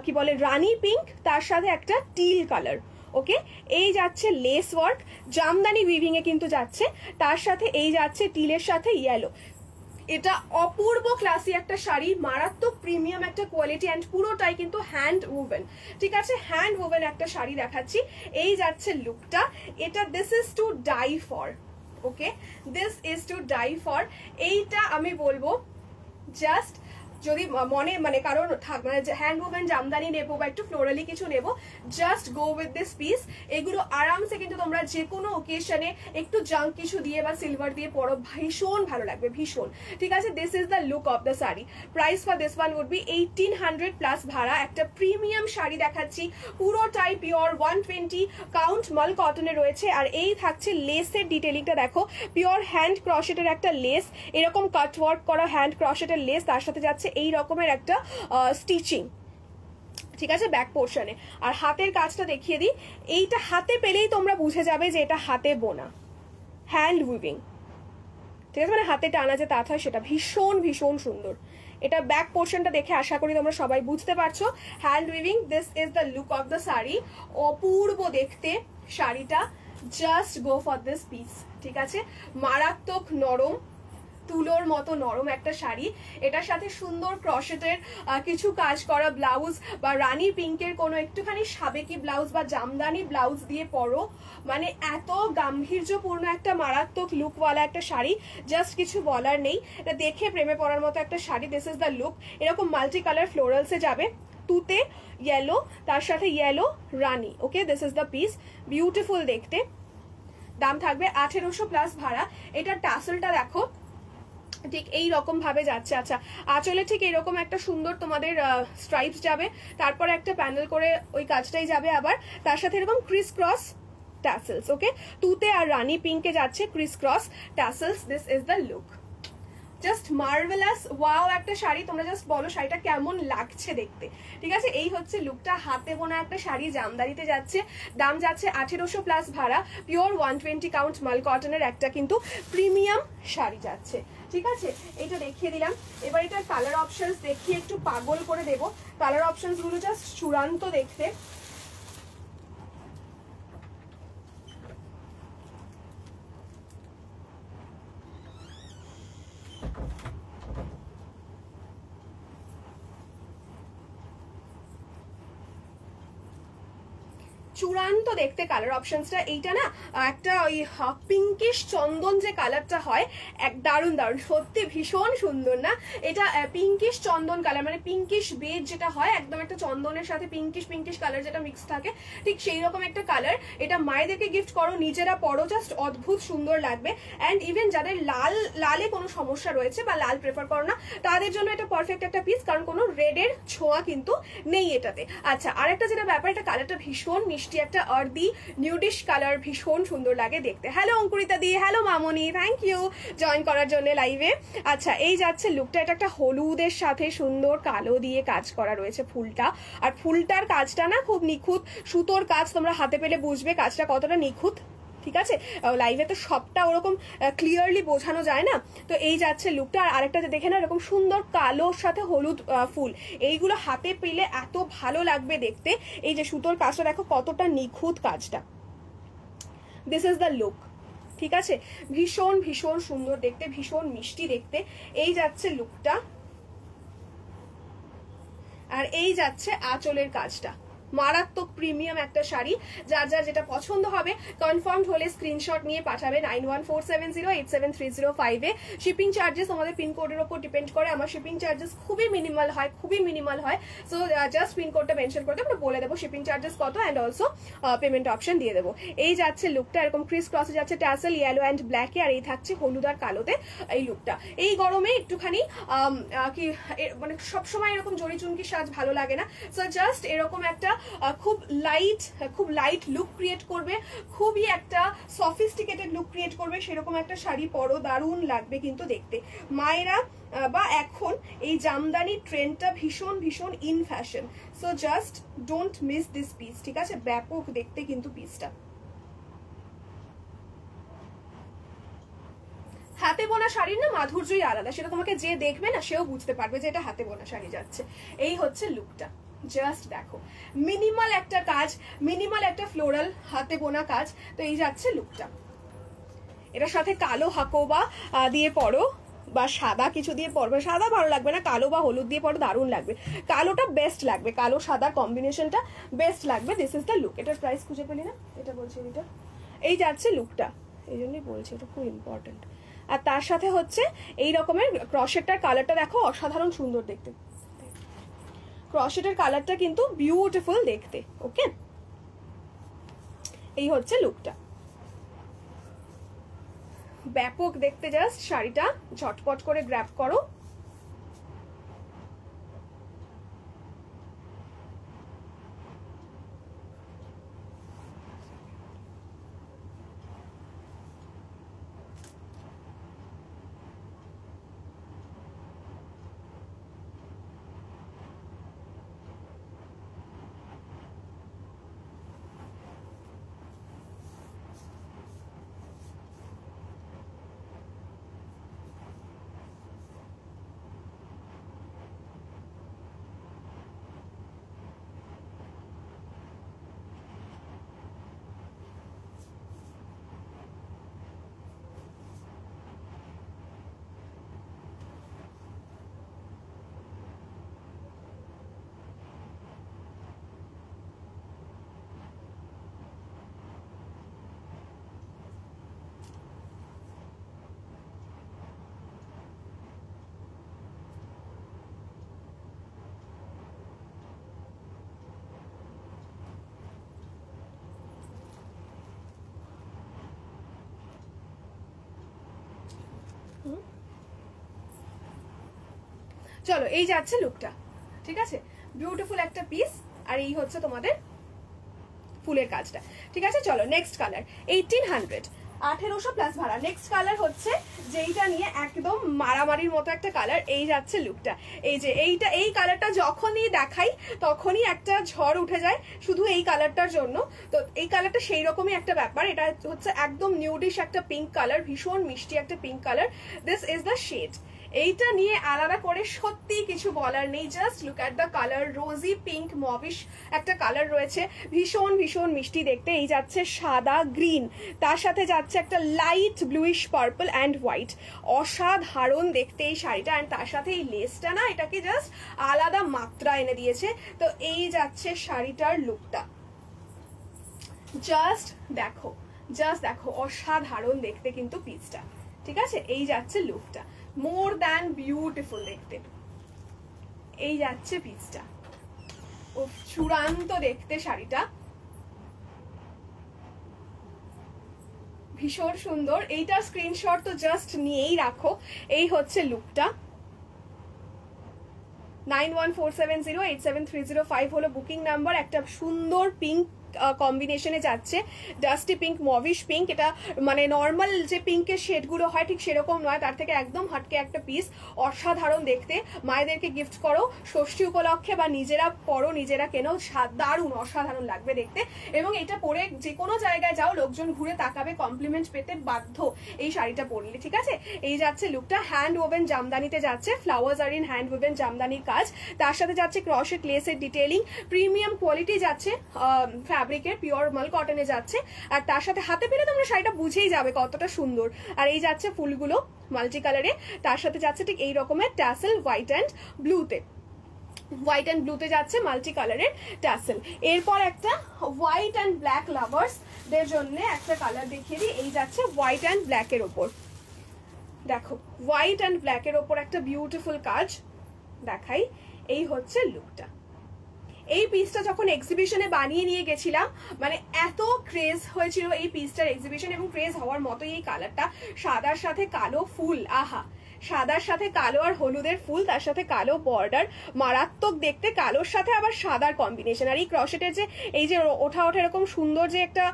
কি বলে রানী পিঙ্ক, তার সাথে একটা টিল কালার, ওকে? এই যাচ্ছে লেস ওয়ার্ক, জামদানি উইভিং এ কিন্তু যাচ্ছে, তার সাথে এই যাচ্ছে টিলের সাথে ইয়েলো। এটা অপূর্ব ক্লাসি একটা শাড়ি, মারাত্মক প্রিমিয়াম একটা কোয়ালিটি, অ্যান্ড পুরোটাই কিন্তু হ্যান্ড ওভেন, ঠিক আছে? হ্যান্ড ওভেন একটা শাড়ি দেখাচ্ছি। এই যাচ্ছে লুকটা, এটা this is to die for, okay? This is to die for. এইটা আমি বলবো জাস্ট যদি মনে মানে কারণ মানে হ্যান্ড ওভেন জামদানি নেবো বা একটু ফ্লোরালি কিছু নেবো, just go with this piece. এগুলো আরামসে কিন্তু তোমরা যে কোনো ওকেশনে একটু জাঙ্ক কিছু দিয়ে বা সিলভার দিয়ে পরো, ভীষণ ভালো লাগবে, ভীষণ। ঠিক আছে, this is the look of the sari. Price for this one would be 1800 plus ভাড়া। একটা প্রিমিয়াম শাড়ি দেখাচ্ছি, পুরোটাই পিওর 120 কাউন্ট মাল কটনে রয়েছে। আর এই থাকছে লেসের ডিটেলিংটা দেখো, পিওর হ্যান্ড ক্রশেটের একটা লেস, এরকম কাটওয়ার্ক করা হ্যান্ড ক্রশেটের লেস, তার সাথে যাচ্ছে এই রকমের একটা স্টিচিং। ঠিক আছে, ব্যাক পোর্শনে। আর হাতের কাজটা দেখিয়ে দিই, এইটা হাতে পেলেই তোমরা বুঝে যাবে যে এটা হাতে বোনা, হ্যান্ড উইভিং। ঠিক আছে, মানে হাতে টানা যে তাঁত হয় সেটা, ভীষণ ভীষণ সুন্দর। এটা ব্যাক পোর্শনটা দেখে আশা করি তোমরা সবাই বুঝতে পারছো, hand weaving. This is the look of the sari, অপূর্ব দেখতে শাড়িটা। Just go for this piece. ঠিক আছে, মারাত্মক নরম, তুলোর মতো নরম একটা শাড়ি। এটার সাথে সুন্দর ক্রশেটের কিছু কাজ করা ব্লাউজ বা রানী পিঙ্কের কোনো একটুখানি সাবেকি ব্লাউজ বা জামদানি ব্লাউজ দিয়ে পরো, মানে এত গাম্ভীর্যপূর্ণ একটা মারাত্মক লুকওয়ালা একটা শাড়ি, জাস্ট কিছু বলার নেই। এটা দেখে প্রেমে পড়ার মতো একটা sari. This is the look. এরকম মাল্টি কালার ফ্লোরালসে যাবে, তুতে ইয়েলো, তার সাথে yellow Rani. Okay, this is the piece, beautiful দেখতে। দাম থাকবে 1800 প্লাস ভাড়া। এটার টাসেলটা দেখো, ঠিক এই রকম ভাবে যাচ্ছে। আচ্ছা, আঁচলে ঠিক এইরকম একটা সুন্দর তোমাদের স্ট্রাইপস যাবে, তারপর একটা প্যানেল করে ওই কাজটাই যাবে আবার, তার সাথে এরকম ক্রিস ক্রস টাসেলস। ওকে, তুতে আর রানী পিঙ্কে যাচ্ছে Chris cross tassels. This is the look, just marvellous, wow একটা শাড়ি। তোমরা জাস্ট বলো শাড়িটা কেমন লাগছে দেখতে। ঠিক আছে, এই হচ্ছে লুকটা, হাতে বোনা একটা শাড়ি, জামদানিতে যাচ্ছে। দাম যাচ্ছে 1800 প্লাস ভাড়া। পিওর 120 কাউন্ট মাল কটনের একটা কিন্তু প্রিমিয়াম শাড়ি যাচ্ছে। ঠিক আছে, এইটা দেখিয়ে দিলাম। এবার এটার কালার অপশনস দেখিয়ে একটু পাগল করে দেবো। কালার অপশনস গুলো জাস্ট চূড়ান্ত দেখতে। চূড়ান্ত দেখতে কালার অপশনসটা। এইটা না একটা ওই পিঙ্কিশ চন্দন যে কালারটা হয়, এক দারুণ দারুণ, সত্যি ভীষণ সুন্দর না? এটা পিঙ্কিশ চন্দন কালার, মানে পিঙ্কিশ বেজ যেটা হয়, একদম একটা চন্দনের সাথে পিঙ্কিশ পিঙ্কিশ কালার যেটা মিক্স থাকে, ঠিক সেই রকম একটা কালার। এটা মায়েদেরকে গিফট করো, নিজেরা পরো, জাস্ট অদ্ভুত সুন্দর লাগবে। অ্যান্ড ইভেন যাদের লালে কোনো সমস্যা রয়েছে বা লাল প্রেফার করো না, তাদের জন্য এটা পারফেক্ট একটা পিস, কারণ কোনো রেডের ছোঁয়া কিন্তু নেই এটাতে। আচ্ছা, আরেকটা যেটা ব্যাপার, এটা কালারটা ভীষণ মিষ্টি, একটা আর্দি নিউডিশ কালার, ভীষণ সুন্দর লাগে দেখতে। হ্যালো অঙ্কুরিতা দি, হ্যালো মামনি, থ্যাংক ইউ জয়েন করার জন্য লাইভে। আচ্ছা, এই যাচ্ছে লুকটা। এটা একটা হলুদের সাথে সুন্দর কালো দিয়ে কাজ করা রয়েছে ফুলটা, আর ফুলটার কাজটা না খুব নিখুঁত, সুতোর কাজ। তোমরা হাতে পেলে বুঝবে কাজটা কতটা নিখুঁত। ঠিক আছে, লাইভে তো সবটা ওরকম ক্লিয়ারলি বোঝানো যায় না। তো এই যাচ্ছে লুকটা। আর আরেকটা দেখে না, এরকম সুন্দর কালোর সাথে হলুদ ফুল, এইগুলো হাতে পেলে এত ভালো লাগবে দেখতে। এই যে সুতোর কাজটা দেখো কতটা নিখুঁত কাজটা। This is the look. ঠিক আছে, ভীষণ ভীষণ সুন্দর দেখতে, ভীষণ মিষ্টি দেখতে। এই যাচ্ছে লুকটা, আর এই যাচ্ছে আঁচলের কাজটা। মারাত্মক প্রিমিয়াম একটা শাড়ি। যার যার যেটা পছন্দ হবে কনফার্মড হলে স্ক্রিনশট নিয়ে পাঠাবে 9147087305 এ। শিপিং চার্জেস আমাদের পিনকোডের উপর ডিপেন্ড করে। আমার শিপিং চার্জেস খুবই মিনিমাল হয়, খুবই মিনিমাল হয়। সো জাস্ট পিনকোডটা মেনশন করতে আমরা বলে দেবো শিপিং চার্জেস কত, অ্যান্ড অলসো পেমেন্ট অপশন দিয়ে দেবো। এই যাচ্ছে লুকটা, এরকম ক্রিস ক্রসে যাচ্ছে ট্যাসেল ইয়েলো অ্যান্ড ব্ল্যাকে, আর এই থাকছে হলুদ আর কালোতে এই লুকটা। এই গরমে একটুখানি কি মানে সবসময় এরকম জড়ি চুমকি সাজ ভালো লাগে না। সো জাস্ট এরকম একটা খুব লাইট লুক ক্রিয়েট করবে, খুবই একটা সফিস্টিকেটেড লুক ক্রিয়েট করবে, সেরকম একটা শাড়ি পরো, দারুণ লাগবে কিন্তু দেখতে। মায়েরা বা এখন এই জামদানি ট্রেন্ডটা ভীষণ ভীষণ in fashion. So just don't miss this piece. ঠিক আছে, ব্যাপক দেখতে কিন্তু পিসটা। হাতে বোনা শাড়ির না মাধুর্যই আলাদা, সেটা তোমাকে যে দেখবে না সেও বুঝতে পারবে যে এটা হাতে বোনা শাড়ি যাচ্ছে। এই হচ্ছে লুকটা, জাস্ট দেখো, মিনিমাল একটা কাজ, মিনিমাল একটা ফ্লোরাল হাতে বোনা কাজ। তো এই যাচ্ছে লুকটা। এটার সাথে কালো হাকোবা দিয়ে পরো বা সাদা কিছু দিয়ে পরবে, সাদা ভালো লাগবে না, কালো বা হলুদ দিয়ে পরো, দারুণ লাগবে। কালোটা বেস্ট লাগবে, কালো সাদা কম্বিনেশনটা বেস্ট লাগবে। This is the look. এটার প্রাইস খুঁজে পেলি না, এটা বলছি এটা। এই যাচ্ছে লুকটা, এই জন্যই বলছি এটা খুব ইম্পর্টেন্ট। আর তার সাথে হচ্ছে এই রকমের ক্রশেটটার কালারটা দেখো অসাধারণ সুন্দর দেখতে, ক্রশেটের কালারটা কিন্তু বিউটিফুল দেখতে। ওকে, এই হচ্ছে লুকটা, ব্যাপক দেখতে জাস্ট শাড়িটা, ঝটপট করে গ্র্যাব করো। চলো এই যাচ্ছে লুকটা, ঠিক আছে, বিউটিফুল একটা পিস। আর এই হচ্ছে তোমাদের ফুলের কাজটা, ঠিক আছে। চলো নেক্সট কালার, 1800, 1800 প্লাস ভাড়া। নেক্সট কালার হচ্ছে যেইটা নিয়ে একদম মারামারির মতো একটা কালার, এই যাচ্ছে লুকটা। এই যে এই কালারটা যখনই দেখাই তখনই একটা ঝড় উঠে যায় শুধু এই কালারটার জন্য। তো এই কালারটা সেই রকমই একটা ব্যাপার, এটা হচ্ছে একদম নিউডিশ একটা পিঙ্ক কালার, ভীষণ মিষ্টি একটা pink colour. This is the shade. এইটা নিয়ে আলাদা করে সত্যি কিছু বলার নেই, just look at the colour, rosy pink mauvish একটা কালার রয়েছে, ভীষণ ভীষণ মিষ্টি দেখতে। এই যাচ্ছে সাদা গ্রিন, তার সাথে যাচ্ছে একটা light bluish purple and white, অসাধারণ দেখতে এই শাড়িটা। অ্যান্ড তার সাথে এই লেসটা না এটাকে জাস্ট আলাদা মাত্রা এনে দিয়েছে। তো এই যাচ্ছে শাড়িটার লুকটা, জাস্ট দেখো, জাস্ট দেখো, অসাধারণ দেখতে কিন্তু পিসটা, ঠিক আছে। এই যাচ্ছে লুকটা, মোর দ্যান বিউটিফুল দেখতে। এই যাচ্ছে পিসটা, ও চূড়ান্ত দেখতে শাড়িটা, ভীষণ সুন্দর। এইটার স্ক্রিনশট তো জাস্ট নিয়েই রাখো। এই হচ্ছে লুকটা। 9147087305 হলো বুকিং নাম্বার। একটা সুন্দর পিঙ্ক কম্বিনেশনে যাচ্ছে, ডাস্টি পিঙ্ক, মভিশ পিঙ্ক। এটা মানে নর্মাল যে পিঙ্কের শেডগুলো হয় ঠিক সেরকম নয়, তার থেকে একদম হাটকে একটা পিস, অসাধারণ দেখতে। মায়েদেরকে গিফট করো ষষ্ঠী উপলক্ষে বা নিজেরা পরো, নিজেরা কেনো, দারুণ অসাধারণ লাগবে দেখতে। এবং এটা পরে যে কোনো জায়গায় যাও লোকজন ঘুরে তাকাবে, কমপ্লিমেন্ট পেতে বাধ্য এই শাড়িটা পরলে, ঠিক আছে। এই যাচ্ছে লুকটা, হ্যান্ড ওভেন জামদানিতে যাচ্ছে, ফ্লাওয়ার্স আর ইন হ্যান্ড ওভেন জামদানির কাজ, তার সাথে যাচ্ছে ক্রশেট লেসের ডিটেইলিং, প্রিমিয়াম কোয়ালিটি যাচ্ছে, ফ্যাব্রিকের পিওর মাল কটনে যাচ্ছে। আর তার সাথে হাতে পেলে তোমরা শাড়িটা বুঝেই যাবে কতটা সুন্দর। আর এই যাচ্ছে ফুলগুলো মাল্টি কালারে, তার সাথে যাচ্ছে ঠিক এই রকমের ট্যাসেল হোয়াইট অ্যান্ড ব্লুতে, হোয়াইট অ্যান্ড ব্লুতে যাচ্ছে মাল্টি কালারের ট্যাসেল। এরপর একটা হোয়াইট অ্যান্ড ব্ল্যাক লাভার্স দের জন্য একটা কালার দেখিয়ে দিই। এই যাচ্ছে হোয়াইট অ্যান্ড ব্ল্যাকের ওপর, দেখো হোয়াইট অ্যান্ড ব্ল্যাকের ওপর একটা বিউটিফুল কাজ দেখাই। এই হচ্ছে লুকটা। এই পিসটা যখন এক্সিবিশনে বানিয়ে নিয়ে গেছিলাম, মানে এত ক্রেজ হয়েছিল এই পিসটার এক্সিবিশন, এবং ক্রেজ হওয়ার মতোই এই কালারটা, সাদার সাথে কালো ফুল, আহা, সাদার সাথে কালো আর হলুদের ফুল, তার সাথে কালো বর্ডার, মারাত্মক দেখতে, কালোর সাথে আবার সাদার কম্বিনেশন। আর এই ক্রশেটের যে এই যে ওঠা এরকম সুন্দর যে একটা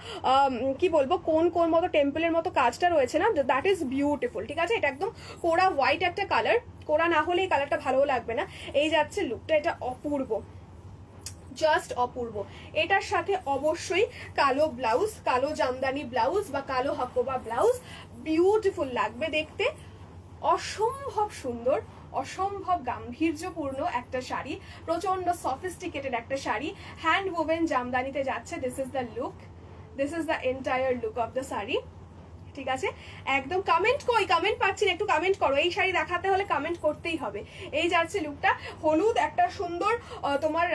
কি বলবো কোন মতো টেম্পলের মতো কাজটা রয়েছে না, দ্যাট ইজ বিউটিফুল, ঠিক আছে। এটা একদম কোরা হোয়াইট একটা কালার, কোরা না হলে এই কালারটা ভালো লাগবে না। এই যাচ্ছে লুকটা, এটা অপূর্ব, জাস্ট অপূর্ব। এটার সাথে অবশ্যই কালো ব্লাউজ, কালো জামদানি ব্লাউজ বা কালো হাকোবা ব্লাউজ, বিউটিফুল লাগবে দেখতে, অসম্ভব সুন্দর, অসম্ভব গাম্ভীর্যপূর্ণ একটা শাড়ি, প্রচন্ড সফিস্টিকেটেড একটা শাড়ি, হ্যান্ড ওভেন জামদানিতে যাচ্ছে। This is the look, this is the entire look of the sari, ঠিক আছে। একদম কমেন্ট, কই কমেন্ট পাচ্ছি না, একটু কমেন্ট করো, এই শাড়ি দেখাতে হলে কমেন্ট করতেই হবে। এই যাচ্ছে লুকটা, হলুদ একটা সুন্দর তোমার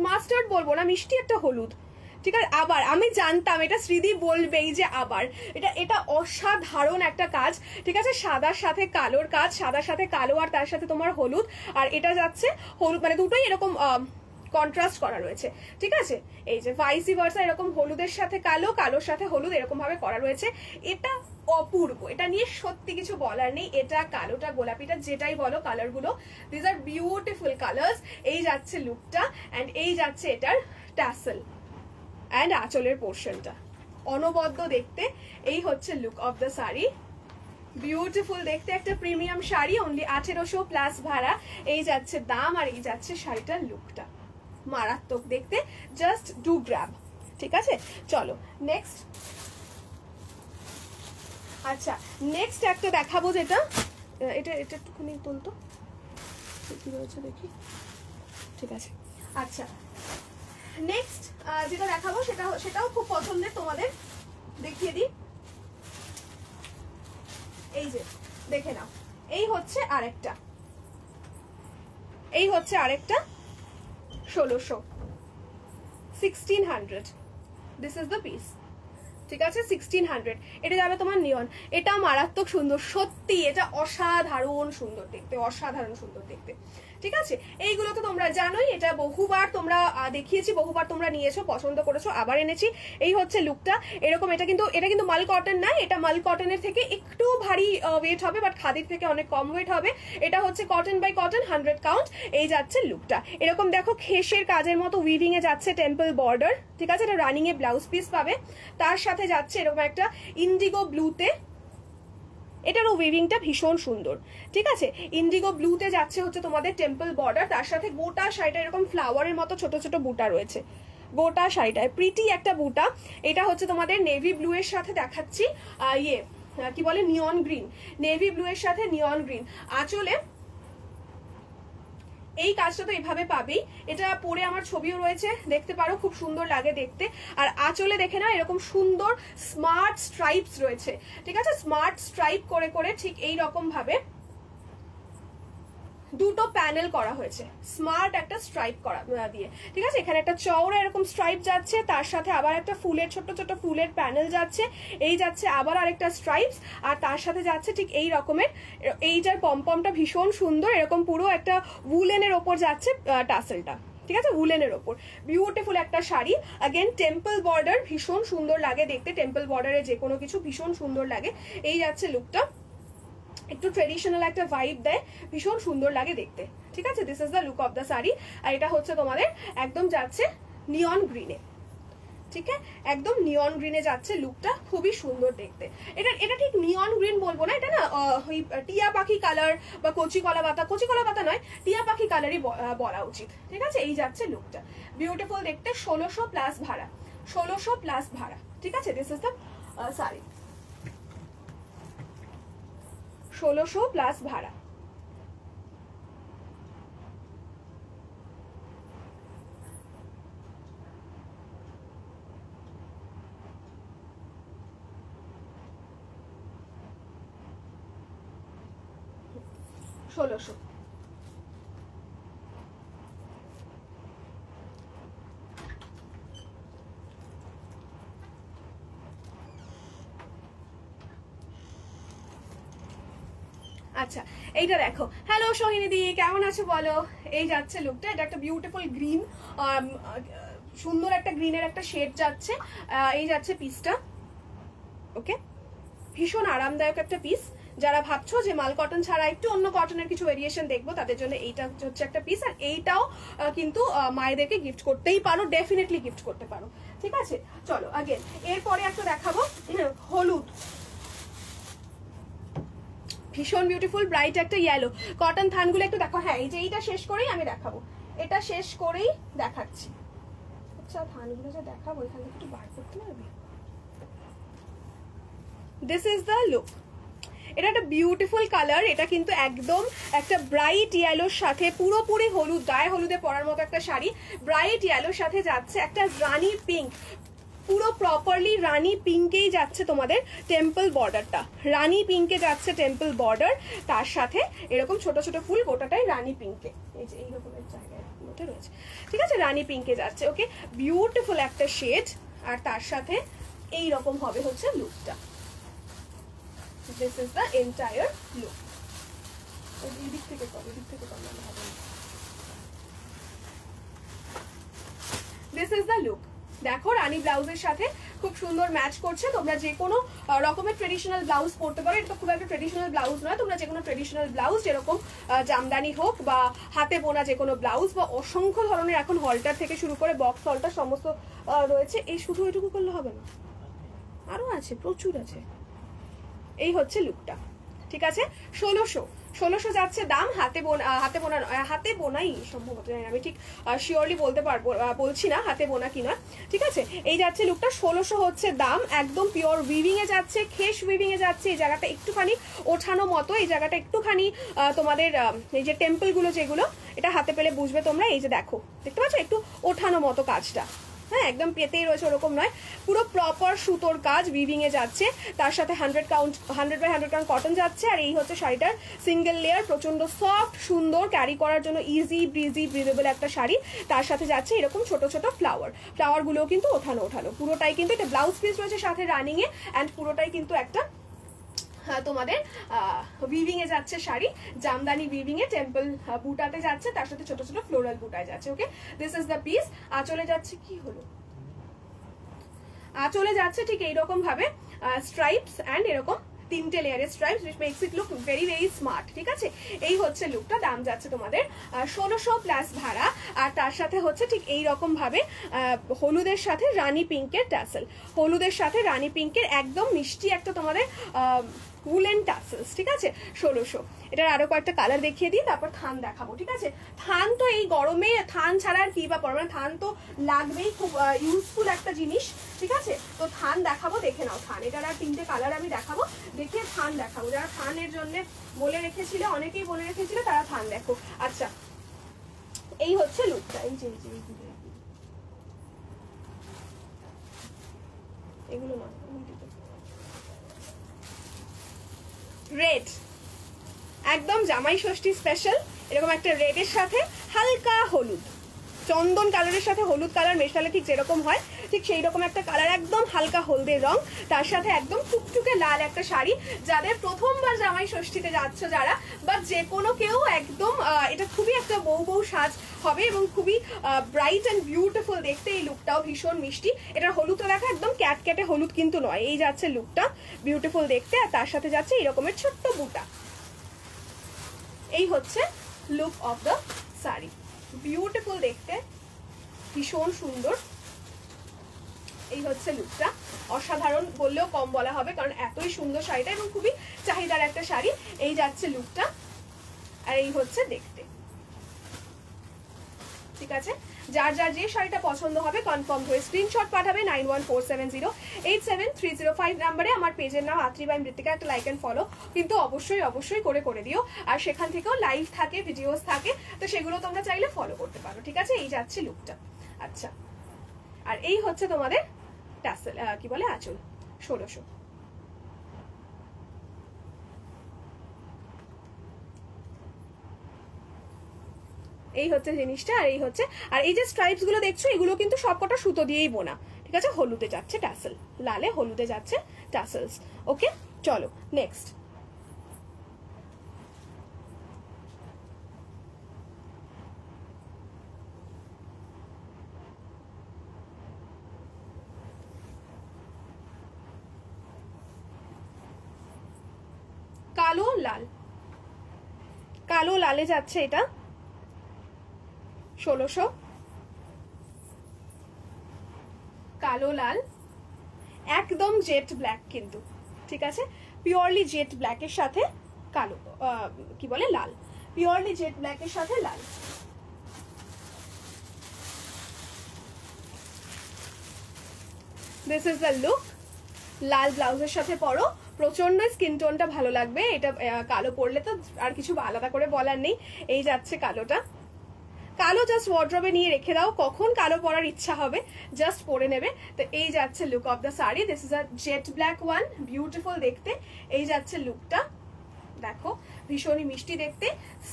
মাস্টার্ড বলবো না, মিষ্টি একটা হলুদ, ঠিক আছে। আবার আমি জানতাম এটা শ্রীদি বলবেই যে আবার এটা অসাধারণ একটা কাজ, ঠিক আছে। সাদার সাথে কালোর কাজ, সাদার সাথে কালো আর তার সাথে তোমার হলুদ, আর এটা যাচ্ছে হলুদ, মানে দুটোই এরকম কন্ট্রাস্ট করা রয়েছে, ঠিক আছে। এই যে ভাইসি ভার্সা এরকম হলুদের সাথে কালো, কালোর সাথে হলুদ এরকম ভাবে করা রয়েছে। এটা অপূর্ব, এটা নিয়ে সত্যি কিছু বলার নেই। এটা কালোটা গোলাপিটা যেটাই বলো কালার গুলো, দিজ আর বিউটিফুল কালার্স। এই যাচ্ছে লুকটা, অ্যান্ড এই যাচ্ছে এটার ট্যাসেল অ্যান্ড আঁচলের পোর্শনটা, অনবদ্য দেখতে। এই হচ্ছে look of the sari, beautiful দেখতে একটা প্রিমিয়াম শাড়ি, অনলি 1800 প্লাস ভাড়া। এই যাচ্ছে দাম, আর এই যাচ্ছে শাড়িটার লুকটা, মারাত্মক দেখতে, জাস্ট ডু গ্র্যাব, ঠিক আছে। চলো নেক্সট। আচ্ছা নেক্সট একটা দেখাবো, যেটা এটা একটুখানি তুলতো কি রয়েছে দেখি, ঠিক আছে। আচ্ছা নেক্সট যেটা দেখাবো সেটাও খুব পছন্দের তোমাদের, দেখিয়ে দিই। এই যে দেখে নাও, এই হচ্ছে আরেকটা 1600 দিস ইজ দ্য পিস, ঠিক আছে। 1600 এটা যাবে তোমার নিয়ন। এটা মারাত্মক সুন্দর, সত্যি এটা অসাধারণ সুন্দর দেখতে, অসাধারণ সুন্দর দেখতে, ঠিক আছে। এইগুলো তো তোমরা জানোই, এটা বহুবার তোমরা দেখিয়েছি, বহুবার তোমরা নিয়েছো, পছন্দ করেছো, আবার এনেছি। এই হচ্ছে লুকটা এরকম। এটা কিন্তু মাল কটন না, এটা মাল কটনের থেকে একটু ভারী ওয়েট হবে, বাট খাদির থেকে অনেক কম ওয়েট হবে। এটা হচ্ছে কটন বাই কটন 100 কাউন্ট। এই যাচ্ছে লুকটা এরকম, দেখো খেসের কাজের মতো উইভিং এ যাচ্ছে টেম্পল বর্ডার, ঠিক আছে। এটা রানিং এ ব্লাউজ পিস পাবে, তার সাথে যাচ্ছে এরকম একটা ইন্ডিগো ব্লুতে, এটারও উইভিংটা ভীষণ সুন্দর, ঠিক আছে। ইন্ডিগো ব্লুতে যাচ্ছে হচ্ছে তোমাদের টেম্পল বর্ডার, তার সাথে গোটা শাড়িটা এরকম ফ্লাওয়ারের মতো ছোট ছোট বুটা রয়েছে, গোটা শাড়িটায় প্রিটি একটা বুটা। এটা হচ্ছে তোমাদের নেভি ব্লু এর সাথে দেখাচ্ছি, কি বলে নিয়ন গ্রিন, নেভি ব্লু এর সাথে নিয়ন গ্রিন। আঁচলে এই কাজটা তো এইভাবে পাবেই, এটা পরে আমার ছবিও রয়েছে, দেখতে পারো, খুব সুন্দর লাগে দেখতে। আর আঁচলে দেখে না এরকম সুন্দর স্মার্ট স্ট্রাইপস রয়েছে, ঠিক আছে। স্মার্ট স্ট্রাইপ করে করে ঠিক এই রকম ভাবে দুটো প্যানেল করা হয়েছে, স্মার্ট একটা স্ট্রাইপ করা দিয়ে, ঠিক আছে। এখানে একটা চওড়া এরকম স্ট্রাইপ যাচ্ছে, তার সাথে আবার একটা ফুলের ছোট ছোট ফুলের প্যানেল যাচ্ছে, এই যাচ্ছে আবার আরেকটা স্ট্রাইপস, আর তার সাথে যাচ্ছে ঠিক এই রকমের, এইটার পমপমটা ভীষণ সুন্দর, এরকম পুরো একটা উলেনের ওপর যাচ্ছে টাসেলটা, ঠিক আছে, উলেনের ওপর। বিউটিফুল একটা শাড়ি, अगेन টেম্পল বর্ডার, ভীষণ সুন্দর লাগে দেখতে, টেম্পল বর্ডারে যে কোনো কিছু ভীষণ সুন্দর লাগে। এই যাচ্ছে লুকটা, একটু ট্রেডিশনাল একটা ভাইব দেয়, ভীষণ সুন্দর লাগে দেখতে, ঠিক আছে। This is the look of the sari. আর এটা হচ্ছে তোমাদের একদম যাচ্ছে নিয়ন গ্রিনে, ঠিক আছে, একদম নিয়ন গ্রিনে যাচ্ছে লুকটা, খুবই সুন্দর দেখতে। এটা ঠিক নিয়ন গ্রিন বলবো না, এটা না ওই টিয়া পাখি কালার বা কচি কলা পাতা নয়, টিয়া পাখি কালারই বলা উচিত, ঠিক আছে। এই যাচ্ছে লুকটা, বিউটিফুল দেখতে, 1600 প্লাস ভাড়া, 1600 প্লাস ভাড়া, ঠিক আছে। This is the sari, 1600 plus ভাড়া। ষোলোশো। আচ্ছা এইটা দেখো, হ্যালো সোহিনী দি, কেমন আছো বলো। এই যাচ্ছে লুকটা, এটা একটা বিউটিফুল গ্রিন, সুন্দর একটা গ্রিনের একটা শেড যাচ্ছে। এই যাচ্ছে পিসটা, ওকে, ভীষণ আরামদায়ক একটা পিস। যারা ভাবছো যে মাল কটন ছাড়া একটু অন্য কটনের কিছু ভেরিয়েশন দেখবো, তাদের জন্য এইটা হচ্ছে একটা পিস। আর এইটাও কিন্তু মায়েদেরকে গিফট করতেই পারো, ডেফিনেটলি গিফট করতে পারো, ঠিক আছে। চলো আগেন এরপরে একটা দেখাবো, হলুদ, ভীষণ বিউটিফুল ব্রাইট একটা ইয়েলো, কটন থানগুলো একটু দেখো। হ্যাঁ এই যে এইটা শেষ করেই আমি দেখাবো, এটা শেষ করেই দেখাচ্ছি। আচ্ছা থানগুলো যে দেখাবো এখান থেকে একটু বার করতে পারবি। দিস ইজ দ্য লুক, এটা একটা বিউটিফুল কালার, এটা কিন্তু একদম একটা ব্রাইট ইয়েলোর সাথে, পুরোপুরি হলুদ, গায়ে হলুদে পরার মতো একটা শাড়ি, ব্রাইট ইয়েলোর সাথে যাচ্ছে একটা রানী পিঙ্ক, পুরো প্রপারলি রানী পিঙ্কেই যাচ্ছে তোমাদের টেম্পল বর্ডারটা, রানী পিঙ্কে যাচ্ছে টেম্পল বর্ডার, তার সাথে এরকম ছোট ছোট ফুল, গোটাটাই রানী পিঙ্কে। এই যে এইরকমের জায়গায় মধ্যে রয়েছে, ঠিক আছে, রানী পিঙ্কে যাচ্ছে। ওকে, বিউটিফুল একটা শেড, আর তার সাথে এই রকম হবে হচ্ছে লুকটা। This is the entire look. এদিক থেকে করো, এদিক থেকে করলে হবে না। This is the look. দেখো রানী ব্লাউজের সাথে খুব সুন্দর ম্যাচ করছে। তোমরা যে কোনো রকমের ট্রেডিশনাল ব্লাউজ পরতে পারো, এটা তো খুব একটা ট্রেডিশনাল ব্লাউজ নয়। তোমরা যে কোনো ট্রেডিশনাল ব্লাউজ, যেরকম জামদানি হোক বা হাতে বোনা যে কোনো ব্লাউজ, বা অসংখ্য ধরনের এখন হলটার থেকে শুরু করে বক্স হলটার সমস্ত রয়েছে। এই শুধু এটুকু করলে হবে না, আরো আছে, প্রচুর আছে। এই হচ্ছে লুকটা, ঠিক আছে। 1600 যাচ্ছে দাম। হাতে বোনাই সম্ভবত, আমি ঠিক শিওরলি বলতে পারবো, বলছি না হাতে বোনা কিনা, ঠিক আছে। এই যাচ্ছে লুকটা, 1600 হচ্ছে দাম। একদম পিওর উইভিং এ যাচ্ছে, খেস উইভিং এ যাচ্ছে। এই জায়গাটা একটুখানি ওঠানো মতো, এই জায়গাটা একটুখানি তোমাদের এই যে টেম্পল গুলো যেগুলো, এটা হাতে পেলে বুঝবে তোমরা। এই যে দেখো, দেখতে পাচ্ছ একটু ওঠানো মতো কাজটা, হ্যাঁ, একদম পেতেই রয়েছে ওরকম নয়, পুরো প্রপার সুতোর কাজ উইভিং এ যাচ্ছে। তার সাথে 100 বাই 100 কাউন্ট কটন যাচ্ছে। আর এই হচ্ছে শাড়িটার সিঙ্গেল লেয়ার, প্রচন্ড সফট, সুন্দর, ক্যারি করার জন্য ইজি ব্রিজি ব্রিজেবল একটা শাড়ি। তার সাথে যাচ্ছে এরকম ছোট ছোট ফ্লাওয়ার গুলোও কিন্তু ওঠানো। পুরোটাই কিন্তু এটা ব্লাউজ পিস রয়েছে সাথে রানিং এ, অ্যান্ড পুরোটাই কিন্তু একটা তোমাদের উইভিং এ যাচ্ছে শাড়ি, জামদানি উইভিং এ, টেম্পল বুটাতে যাচ্ছে, তার সাথে ছোট ছোট ফ্লোরাল বুটায় যাচ্ছে। ওকে, দিস ইজ দ্য পিস। চলে যাচ্ছে, কি হলো, চলে যাচ্ছে ঠিক এইরকম ভাবে স্ট্রাইপস অ্যান্ড এরকম 3টে লেয়ারের stripes, which makes it look very very smart, ঠিক আছে। এই হচ্ছে লুকটা, দাম যাচ্ছে তোমাদের 1600 প্লাস ভাড়া। আর তার সাথে হচ্ছে ঠিক এই রকম ভাবে হলুদের সাথে রানী পিঙ্কের ট্যাসেল, হলুদের সাথে রানী পিঙ্কের একদম মিষ্টি একটা তোমাদের উলেন টাসেলস, ঠিক আছে। 1600। এটার আরো কয়েকটা কালার দেখিয়ে দিই, তারপর থান দেখাবো, ঠিক আছে। থান তো এই গরমে থান ছাড়া আর কি বা পরবে, থান তো লাগবেই, খুব ইউজফুল একটা জিনিস, ঠিক আছে। তো থান দেখাবো, দেখে নাও থান। এটার আর 3টে কালার আমি দেখাবো, দেখে থান দেখাবো। যারা থানের জন্য বলে রেখেছিল, অনেকেই বলে রেখেছিল, তারা থান দেখো। আচ্ছা, এই হচ্ছে লুকটা। এই যে এগুলো না, রেড, একদম জামাই ষষ্ঠী স্পেশাল, এরকম একটা রেডের সাথে হালকা হলুদ, চন্দন কালারের সাথে হলুদ কালার মেশালে ঠিক যেরকম হয়, ঠিক সেই রকম একটা কালার, একদম হালকা হলদের রং, তার সাথে একদম টুকটুকে লাল একটা শাড়ি। যাদের প্রথমবার জামাই ষষ্ঠীতে যাচ্ছ যারা, বা যে কোনো কেউ, একদম এটা খুবই একটা বউ সাজ হবে এবং খুবই ব্রাইট অ্যান্ড বিউটিফুল দেখতে। এই লুকটাও ভীষণ মিষ্টি। এটার হলুদটা দেখা একদম ক্যাটক্যাটে হলুদ কিন্তু নয়। এই যাচ্ছে লুকটা, বিউটিফুল দেখতে। আর তার সাথে যাচ্ছে এরকমের ছোট্ট বুটা। এই হচ্ছে look of the sari, beautiful দেখতে, ভীষণ সুন্দর। এই হচ্ছে লুকটা, অসাধারণ বললেও কম বলা হবে, কারণ এতই সুন্দর শাড়িটা এবং খুবই চাহিদার একটা শাড়ি। এই যাচ্ছে লুকটা, আর এই হচ্ছে দেখতে, ঠিক আছে। যার যার যে শাড়িটা পছন্দ হবে কনফার্ম হয়ে স্ক্রিনশট পাঠাবে 9147087305 নাম্বারে। আমার পেজের নাম আত্রি বাই মৃত্তিকা, একটা লাইক এন্ড ফলো কিন্তু অবশ্যই করে দিও। আর সেখান থেকেও লাইভ থাকে, ভিডিওস থাকে, তো সেগুলো তোমরা চাইলে ফলো করতে পারো, ঠিক আছে। এই যাচ্ছে লুকটা। আচ্ছা, আর এই হচ্ছে তোমাদের টাসেল, কি বলে, আঁচল, 1600। এই হচ্ছে জিনিসটা। আর এই হচ্ছে, আর এই যে স্ট্রাইপস গুলো দেখছো, এগুলো কিন্তু সবকটা সুতো দিয়েই বোনা, ঠিক আছে। হলুদে যাচ্ছে টাসেল, লালে হলুদে যাচ্ছে টাসেলস। ওকে, চলো নেক্সট। কালো লাল, কালো লালে যাচ্ছে এটা 1600। কালো লাল, একদম জেট ব্ল্যাক কিন্তু, ঠিক আছে, পিওরলি জেট ব্ল্যাকের সাথে কালো, কি বলে, লাল, পিওরলি জেট ব্ল্যাকের সাথে লাল। This is the look. লাল ব্লাউজের সাথে পরো, প্রচন্ড স্কিন টোনটা ভালো লাগবে। এটা কালো পরলে তো আর কিছু আলাদা করে বলার নেই। এই যাচ্ছে কালোটা, কালো জাস্ট ওয়ার্ড্রবে নিয়ে রেখে দাও, কখন কালো পরার ইচ্ছা হবে জাস্ট পরে নেবে। তো এই যাচ্ছে look of the sari. This is a jet black one, beautiful দেখতে। এই যাচ্ছে লুকটা, দেখো ভীষণই মিষ্টি দেখতে,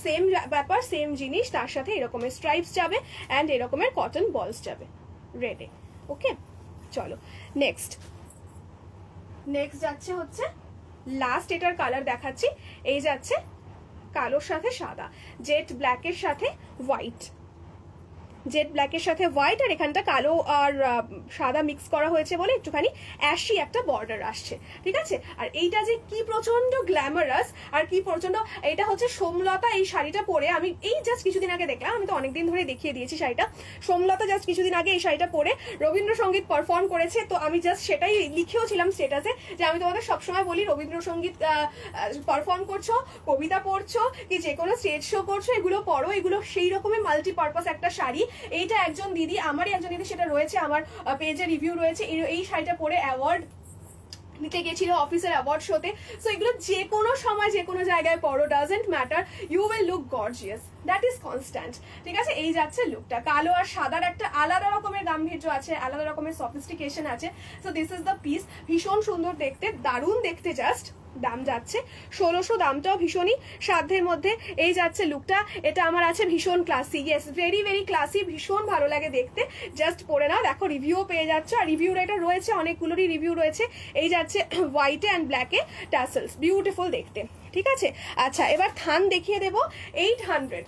সেম ব্যাপার সেম জিনিস, তার সাথে এরকমের স্ট্রাইপস যাবে অ্যান্ড এরকমের কটন বলস যাবে রেডে। ওকে চলো নেক্সট যাচ্ছে হচ্ছে লাস্ট, এটার কালার দেখাচ্ছি। এই যাচ্ছে কালোর সাথে সাদা, জেট ব্ল্যাকের সাথে হোয়াইট, জেট ব্ল্যাকের সাথে হোয়াইট, আর এখানটা কালো আর সাদা মিক্স করা হয়েছে বলে একটুখানি অ্যাশি একটা বর্ডার আসছে, ঠিক আছে। আর এইটা যে কি প্রচন্ড গ্ল্যামারাস আর কি প্রচন্ড, এটা হচ্ছে সোমলতা। এই শাড়িটা পরে আমি এই জাস্ট কিছুদিন আগে দেখলাম, আমি তো অনেকদিন ধরে দেখিয়ে দিয়েছি শাড়িটা। সোমলতা জাস্ট কিছুদিন আগে এই শাড়িটা পরে রবীন্দ্রসঙ্গীত পারফর্ম করেছে, তো আমি জাস্ট সেটাই লিখেও ছিলাম স্টেটাসে যে আমি তোমাদের সবসময় বলি রবীন্দ্রসঙ্গীত পারফর্ম করছো, কবিতা পড়ছো, কি যে কোনো স্টেজ শো করছো, এগুলো পড়ো, এগুলো সেই রকমের মাল্টিপারপাস একটা শাড়ি। এইটা একজন দিদি, আমারই একজন দিদি, সেটা রয়েছে আমার পেজে রিভিউ রয়েছে, এই শাড়িটা পরে অ্যাওয়ার্ড নিতে গেছিল অফিসের অ্যাওয়ার্ড শোতে। সো এগুলো যে কোনো সময় যে কোনো জায়গায় পড়ো, doesn't matter, you will look gorgeous, that is constant, ঠিক আছে। এই যাচ্ছে লুকটা, কালো আর সাদার একটা আলাদা রকমের গাম্ভীর্য আছে, আলাদা রকমের সফিস্টিকেশন আছে। So this is the piece, ভীষণ সুন্দর দেখতে, দারুণ দেখতে জাস্ট। দাম যাচ্ছে 1600, দামটাও ভীষণই সাধ্যের মধ্যে। এই যাচ্ছে লুকটা, এটা আমার আছে ভীষণ classy, yes very very classy, ভীষণ ভালো লাগে দেখতে, জাস্ট পরে নাও। দেখো রিভিউও পেয়ে যাচ্ছে, আর রিভিউর এটা রয়েছে, অনেকগুলোরই রিভিউ রয়েছে। এই যাচ্ছে হোয়াইটে অ্যান্ড ব্ল্যাকে টাসেলস, বিউটিফুল দেখতে, ঠিক আছে। আচ্ছা এবার থান দেখিয়ে দেবো, 800,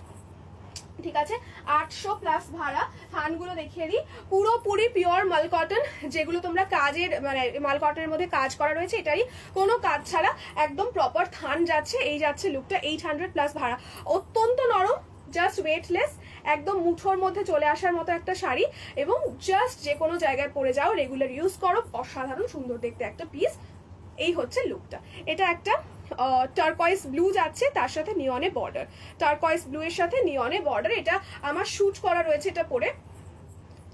ঠিক আছে, 800 প্লাস ভাড়া। থানগুলো দেখিয়ে দিই, পুরোপুরি পিওর মাল কটন, যেগুলো তোমরা কাজের মানে মাল কটনের মধ্যে কাজ করা রয়েছে, এটারই কোনো কাজ ছাড়া একদম প্রপার থান যাচ্ছে। এই যাচ্ছে লুকটা, 800 প্লাস ভাড়া, অত্যন্ত নরম, জাস্ট ওয়েটলেস, একদম মুঠোর মধ্যে চলে আসার মতো একটা শাড়ি, এবং জাস্ট যে কোনো জায়গায় পরে যাও, রেগুলার ইউজ করো, অসাধারণ সুন্দর দেখতে একটা পিস। এই হচ্ছে লুকটা, এটা একটা টার্কয়েস ব্লু যাচ্ছে, তার সাথে নিয়নে বর্ডার, টার্কয়েস ব্লু এর সাথে নিয়নে বর্ডার। এটা আমার শুট করা রয়েছে, এটা পরে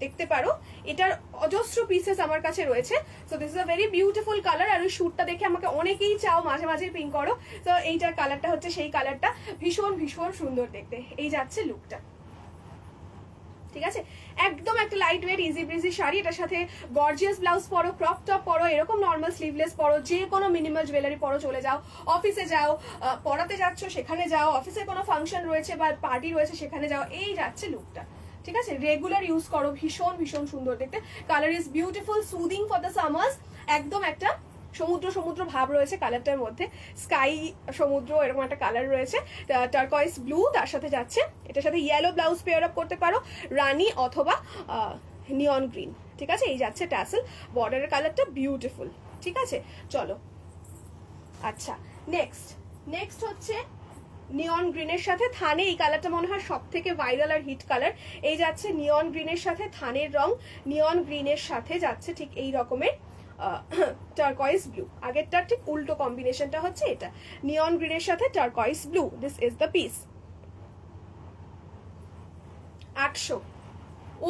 দেখতে পারো, এটার অজস্র পিসেস আমার কাছে রয়েছে। So this is a very beautiful colour, আর ওই শুটটা দেখে আমাকে অনেকেই চাও মাঝে মাঝে পিং করো, তো এইটার কালারটা হচ্ছে সেই কালারটা, ভীষণ ভীষণ সুন্দর দেখতে। এই যাচ্ছে লুকটা, ঠিক আছে, একদম একটা light weight easy Vrijji sari. এটার সাথে গর্জিয়াস ব্লাউজ পরো, ক্রপ টপ পরো, এরকম নর্মাল স্লিভলেস পরো, যে কোনো মিনিমাল জুয়েলারি পরো, চলে যাও, অফিসে যাও, পড়াতে যাচ্ছ সেখানে যাও, অফিসে কোনো ফাংশন রয়েছে বা পার্টি রয়েছে সেখানে যাও, এই যাচ্ছে লুকটা, ঠিক আছে। রেগুলার ইউজ করো, ভীষণ ভীষণ সুন্দর দেখতে। Colour is beautiful, soothing for the summers, একদম একটা সমুদ্র সমুদ্র ভাব রয়েছে কালারটার মধ্যে, স্কাই সমুদ্র এরকম একটা কালার রয়েছে, টার্কয়েস ব্লু, তার সাথে যাচ্ছে এটার সাথে ইয়েলো ব্লাউজ পেয়ার আপ করতে পারো, রানী অথবা নিয়ন গ্রিন, ঠিক আছে। এই যাচ্ছে ট্যাসেল, বর্ডারের কালারটা বিউটিফুল, ঠিক আছে। চলো আচ্ছা নেক্সট হচ্ছে নিয়ন গ্রিনের সাথে থানে, এই কালারটা মনে হয় সব থেকে ভাইরাল আর হিট কালার। এই যাচ্ছে নিয়ন গ্রিনের সাথে থানের রং, নিয়ন গ্রিনের সাথে যাচ্ছে ঠিক এই রকমের টার্কয়েস ব্লু, আগেরটার ঠিক উল্টো কম্বিনেশনটা হচ্ছে এটা, নিয়ন গ্রিনের সাথে turquoise blue. This is the piece, 800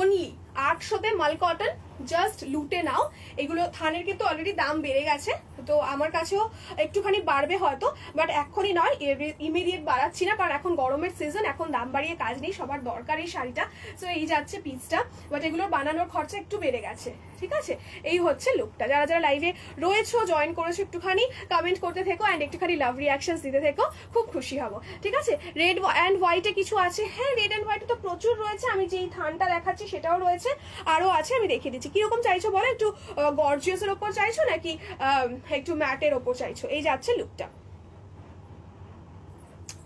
only, 800-তে মাল কটন, জাস্ট লুটে নাও। এগুলো থানের কিন্তু অলরেডি দাম বেড়ে গেছে, তো আমার কাছেও একটুখানি বাড়বে হয়তো, বাট এখনই নয়, ইমিডিয়েট বাড়াচ্ছি না, কারণ এখন গরমের সিজন, এখন দাম বাড়িয়ে কাজ নেই, সবার দরকার এই শাড়িটা। সো এই যাচ্ছে পিসটা, বাট এগুলোর বানানোর খরচা একটু বেড়ে গেছে, ঠিক আছে। এই হচ্ছে লুকটা, যারা যারা লাইভে রয়েছো, জয়েন করেছো, একটুখানি কমেন্ট করতে থেকো অ্যান্ড একটুখানি লাভ রিয়াকশনস দিতে থেকো, খুব খুশি হবো, ঠিক আছে। রেড অ্যান্ড হোয়াইটে কিছু আছে, হ্যাঁ রেড অ্যান্ড হোয়াইটে তো প্রচুর রয়েছে, আমি যেই থানটা দেখাচ্ছি সেটাও রয়েছে, আরো আছে, আমি দেখিয়ে দিচ্ছি। কিরকম চাইছো বলো, একটু গর্জিয়াসের ওপর চাইছো নাকি একটু ম্যাটের ওপর চাইছো? এই যাচ্ছে লুকটা,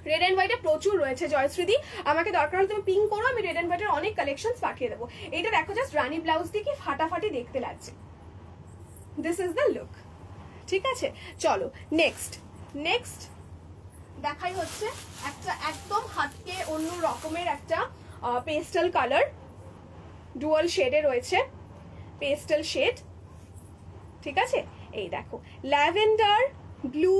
রেড অ্যান্ড হোয়াইটে প্রচুর রয়েছে। জয়শ্রীদি, আমাকে দরকার হলে তুমি পিং করো, আমি রেড অ্যান্ড হোয়াইটের অনেক কালেকশন পাঠিয়ে দেবো। এটা দেখো জাস্ট রানী ব্লাউজ দিয়ে কি ফাটাফাটি দেখতে লাগছে, দিস ইজ দ্য লুক, ঠিক আছে। চলো নেক্সট দেখাই হচ্ছে একটা একদম হাতকে অন্য রকমের একটা পেস্টাল কালার, ডুয়াল শেডে রয়েছে, পেস্টাল শেড, ঠিক আছে। এই দেখো ল্যাভেন্ডার ব্লু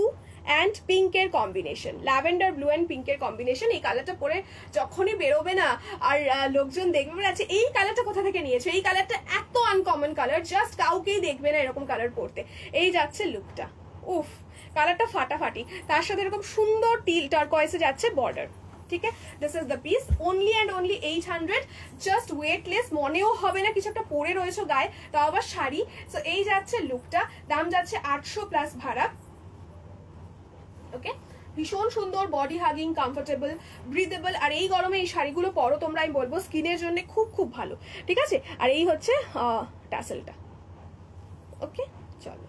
অ্যান্ড পিঙ্কের কম্বিনেশন, ল্যাভেন্ডার ব্লু অ্যান্ড পিঙ্কের কম্বিনেশন। এই কালারটা পরে যখনই বেরোবে না, আর লোকজন দেখবে আছে এই কালারটা কোথা থেকে নিয়েছে, এই কালারটা এত আনকমন কালার, জাস্ট কাউকেই দেখবে না এরকম কালার পরতে। এই যাচ্ছে লুকটা, উফ কালারটা ফাটাফাটি, তার সাথে এরকম সুন্দর টিল টার্কয়েসে যাচ্ছে বর্ডার, ঠিক আছে। This is the piece, only and only 800, just weightless, মনেও হবে না কিছু একটা পরে রয়েছে গায়ে, তাও আবার শাড়ি। সো এই যাচ্ছে লুকটা, দাম যাচ্ছে 800 প্লাস ভাড়া, ওকে। ভীষণ সুন্দর, বডি হাগিং, কমফোর্টেবল, ব্রিদেবল। আর এই গরমে এই শাড়িগুলো পরো তোমরা, আমি বলবো স্কিনের জন্য খুব খুব ভালো, ঠিক আছে। আর এই হচ্ছে টাসেলটা। ওকে, চলো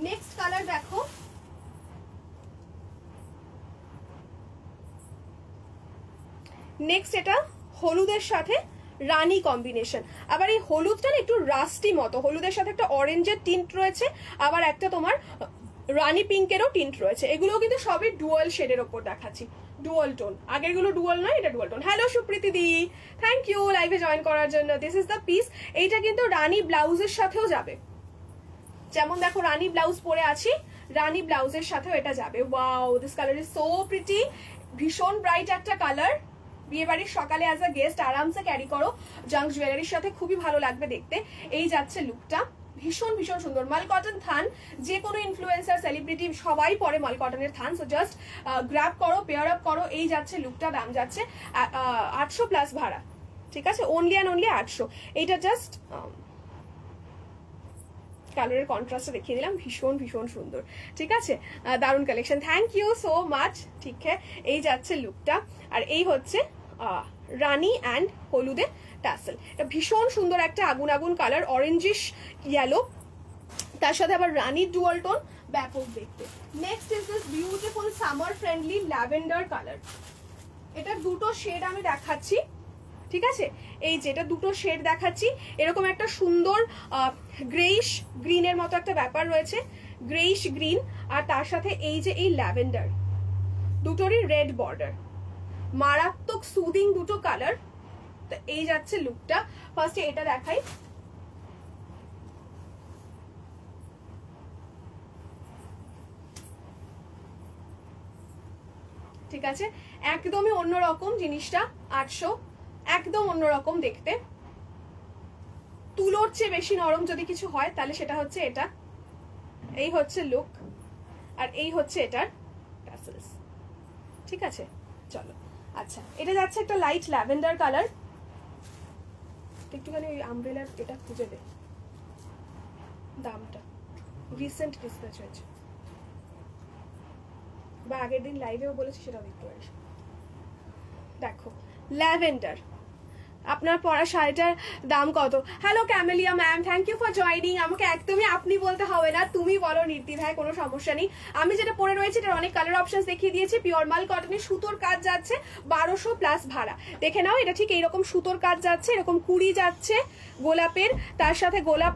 নেক্সট কালার দেখো। নেক্সট এটা হলুদের সাথে রানী কম্বিনেশন। আবার এই হলুদটা একটু রাস্টি মতো, হলুদের সাথে একটা অরেঞ্জের টিন্ট রয়েছে, আবার একটা তোমার রানী পিঙ্কেরও টিন্ট রয়েছে। এগুলো কিন্তু সবই ডুয়াল শেডের ওপর দেখাচ্ছি, ডুয়াল টোন। আগেরগুলো ডুয়াল নয়, এটা ডুয়াল টোন। হ্যালো সুপ্রীতি দি, থ্যাংক ইউ লাইভে জয়েন করার জন্য। This is the piece. এইটা কিন্তু রানী ব্লাউজের সাথেও যাবে, যেমন দেখো রানী ব্লাউজ পরে আছি, রানী ব্লাউজের সাথেও এটা যাবে। Wow, this colour is so pretty, ভীষণ ব্রাইট একটা কালার। বিয়ে বাড়ির সকালে অ্যাজ আ গেস্ট আরামসে ক্যারি করো, জাঙ্ক জুয়েলারির সাথে খুবই ভালো লাগবে দেখতে। এই যাচ্ছে লুকটা, ভীষণ ভীষণ সুন্দর। মাল কটন থান, যে কোনো ইনফ্লুয়েন্সার সেলিব্রিটি সবাই পরে মাল কটনের থান, সো জাস্ট গ্র্যাব করো, পেয়ার আপ করো। এই যাচ্ছে লুকটা, দাম যাচ্ছে 800 প্লাস ভাড়া, ঠিক আছে, অনলি অ্যান্ড অনলি 800। এইটা জাস্ট কালারের কন্ট্রাস্টটা দেখিয়ে দিলাম, ভীষণ ভীষণ সুন্দর, ঠিক আছে, দারুণ collection. Thank you so much, ঠিক হ্যাঁ। এই যাচ্ছে লুকটা, আর এই হচ্ছে রানী অ্যান্ড হলুদে টাসেল। এটা ভীষণ সুন্দর একটা আগুন আগুন কালার, অরেঞ্জিশ ইয়েলো, তার সাথে আবার রানীর ডুয়াল টোন, ব্যাপক দেখতে। Next is this beautiful summer friendly lavender colour. এটা দুটো শেড আমি দেখাচ্ছি, ঠিক আছে, এই যেটা দুটো শেড দেখাচ্ছি, এরকম একটা সুন্দর গ্রেইশ গ্রিনের মতো একটা ব্যাপার রয়েছে, গ্রেইশ গ্রিন, আর তার সাথে এই যে এই ল্যাভেন্ডার, দুটোরই রেড বর্ডার, মারাত্মক সুদিং দুটো কালার। তো এই যাচ্ছে লুকটা। ফার্স্টে এটা দেখাই, ঠিক আছে, একদমই অন্যরকম জিনিসটা। 800, একদম অন্যরকম দেখতে। তুলোর চেয়ে বেশি নরম যদি কিছু হয় তাহলে সেটা হচ্ছে এটা। এই হচ্ছে লুক, আর এই হচ্ছে এটার টাসেলস, ঠিক আছে। চলো, আচ্ছা, এটা যাচ্ছে একটা লাইট ল্যাভেন্ডার কালার। একটুখানি ওই আমব্রেলার এটা খুঁজে দে, দামটা রিসেন্ট ডিসপ্যাচ হয়েছে, বা আগের দিন লাইভেও বলেছি, সেটাও দেখতে পারিস। দেখো ল্যাভেন্ডার, আপনার পরা শাড়িটার দাম কত? Hello Camellia ma'am, thank you for joining. আমাকে একদমই আপনি বলতে হবে না, তুমি বলো নির্দ্বিধায়, কোনো সমস্যা নেই। আমি যেটা পরে রয়েছে এটার অনেক কালার অপশন দেখিয়ে দিয়েছি। পিওর মাল কটনের সুতোর কাজ যাচ্ছে 1200 প্লাস ভাড়া। দেখে নাও, এটা ঠিক এইরকম সুতোর কাজ যাচ্ছে, এরকম কুড়ি যাচ্ছে গোলাপের, তার সাথে গোলাপ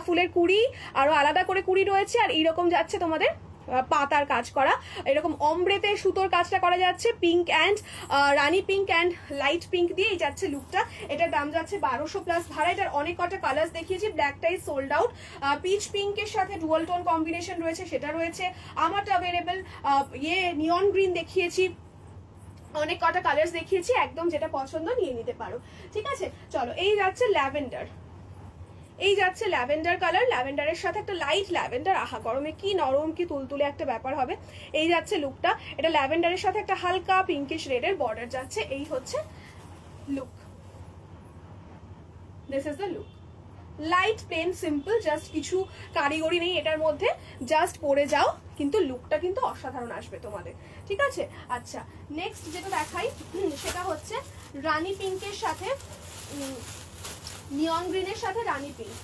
ফুলের কুড়ি, আরো আলাদা করে কুড়ি রয়েছে, আর এইরকম যাচ্ছে তোমাদের পাতার কাজ করা, এরকম অমব্রেতে সুতোর কাজটা করা যাচ্ছে, pink and Rani pink and light pink দিয়ে এই যাচ্ছে লুকটা। এটার দাম যাচ্ছে 1200 প্লাস ভাড়া। এটার অনেক কটা কালার্স দেখিয়েছি, ব্ল্যাকটাই সোল্ড আউট, পিচ পিঙ্কের সাথে ডুয়াল টোন কম্বিনেশন রয়েছে, সেটা রয়েছে। আমারটা অ্যাভেলেবেল নিয়ন গ্রিন দেখিয়েছি, অনেক কটা কালার্স দেখিয়েছি, একদম যেটা পছন্দ নিয়ে নিতে পারো, ঠিক আছে। চলো, এই যাচ্ছে ল্যাভেন্ডার, এই যাচ্ছে ল্যাভেন্ডার কালার, ল্যাভেন্ডারের সাথে একটা লাইট ল্যাভেন্ডার, আহা গরমে কি নরম কি তুলতুলে একটা ব্যাপার হবে। এই যাচ্ছে লুকটা, এটা ল্যাভেন্ডারের সাথে একটা হালকা পিঙ্কিশ রেডের বর্ডার যাচ্ছে। এই হচ্ছে look, this is the look. Light plain simple, just কিছু কারিগরি নেই এটার মধ্যে, জাস্ট পরে যাও, কিন্তু লুকটা কিন্তু অসাধারণ আসবে তোমাদের, ঠিক আছে। আচ্ছা, নেক্সট যেটা দেখাই সেটা হচ্ছে রানী পিঙ্কের সাথে নিয়ন গ্রিনের সাথে রানী পিঙ্ক,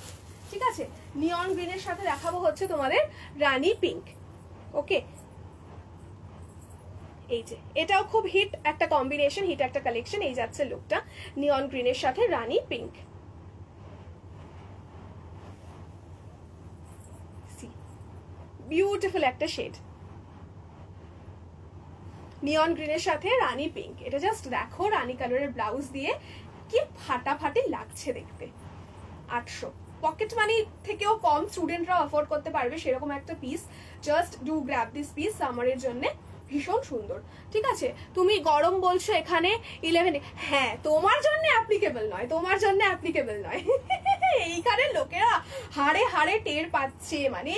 ঠিক আছে। নিয়ন গ্রিনের সাথে দেখাবো হচ্ছে তোমাদের রানী পিঙ্ক, ওকে। এই যে এটাও খুব হিট একটা কম্বিনেশন, হিট একটা কালেকশন। এই যাচ্ছে লুকটা, নিয়ন গ্রিনের সাথে রানী পিঙ্ক, বিউটিফুল একটা শেড, নিয়ন গ্রিনের সাথে রানী পিঙ্ক। এটা জাস্ট দেখো, রানী কালারের ব্লাউজ দিয়ে কি ফাটাফাটি লাগছে দেখতে। 800, পকেট মানি থেকেও কম, স্টুডেন্টরা অ্যাফোর্ড করতে পারবে সেরকম একটা piece. Just do grab this piece, সামারের জন্য ভীষণ সুন্দর, ঠিক আছে। তুমি গরম বলছো এখানে 11, হ্যাঁ তোমার জন্য অ্যাপ্লিকেবল নয়, তোমার জন্য অ্যাপ্লিকেবল নয়। এইখানে লোকেরা হাড়ে হাড়ে টের পাচ্ছে, মানে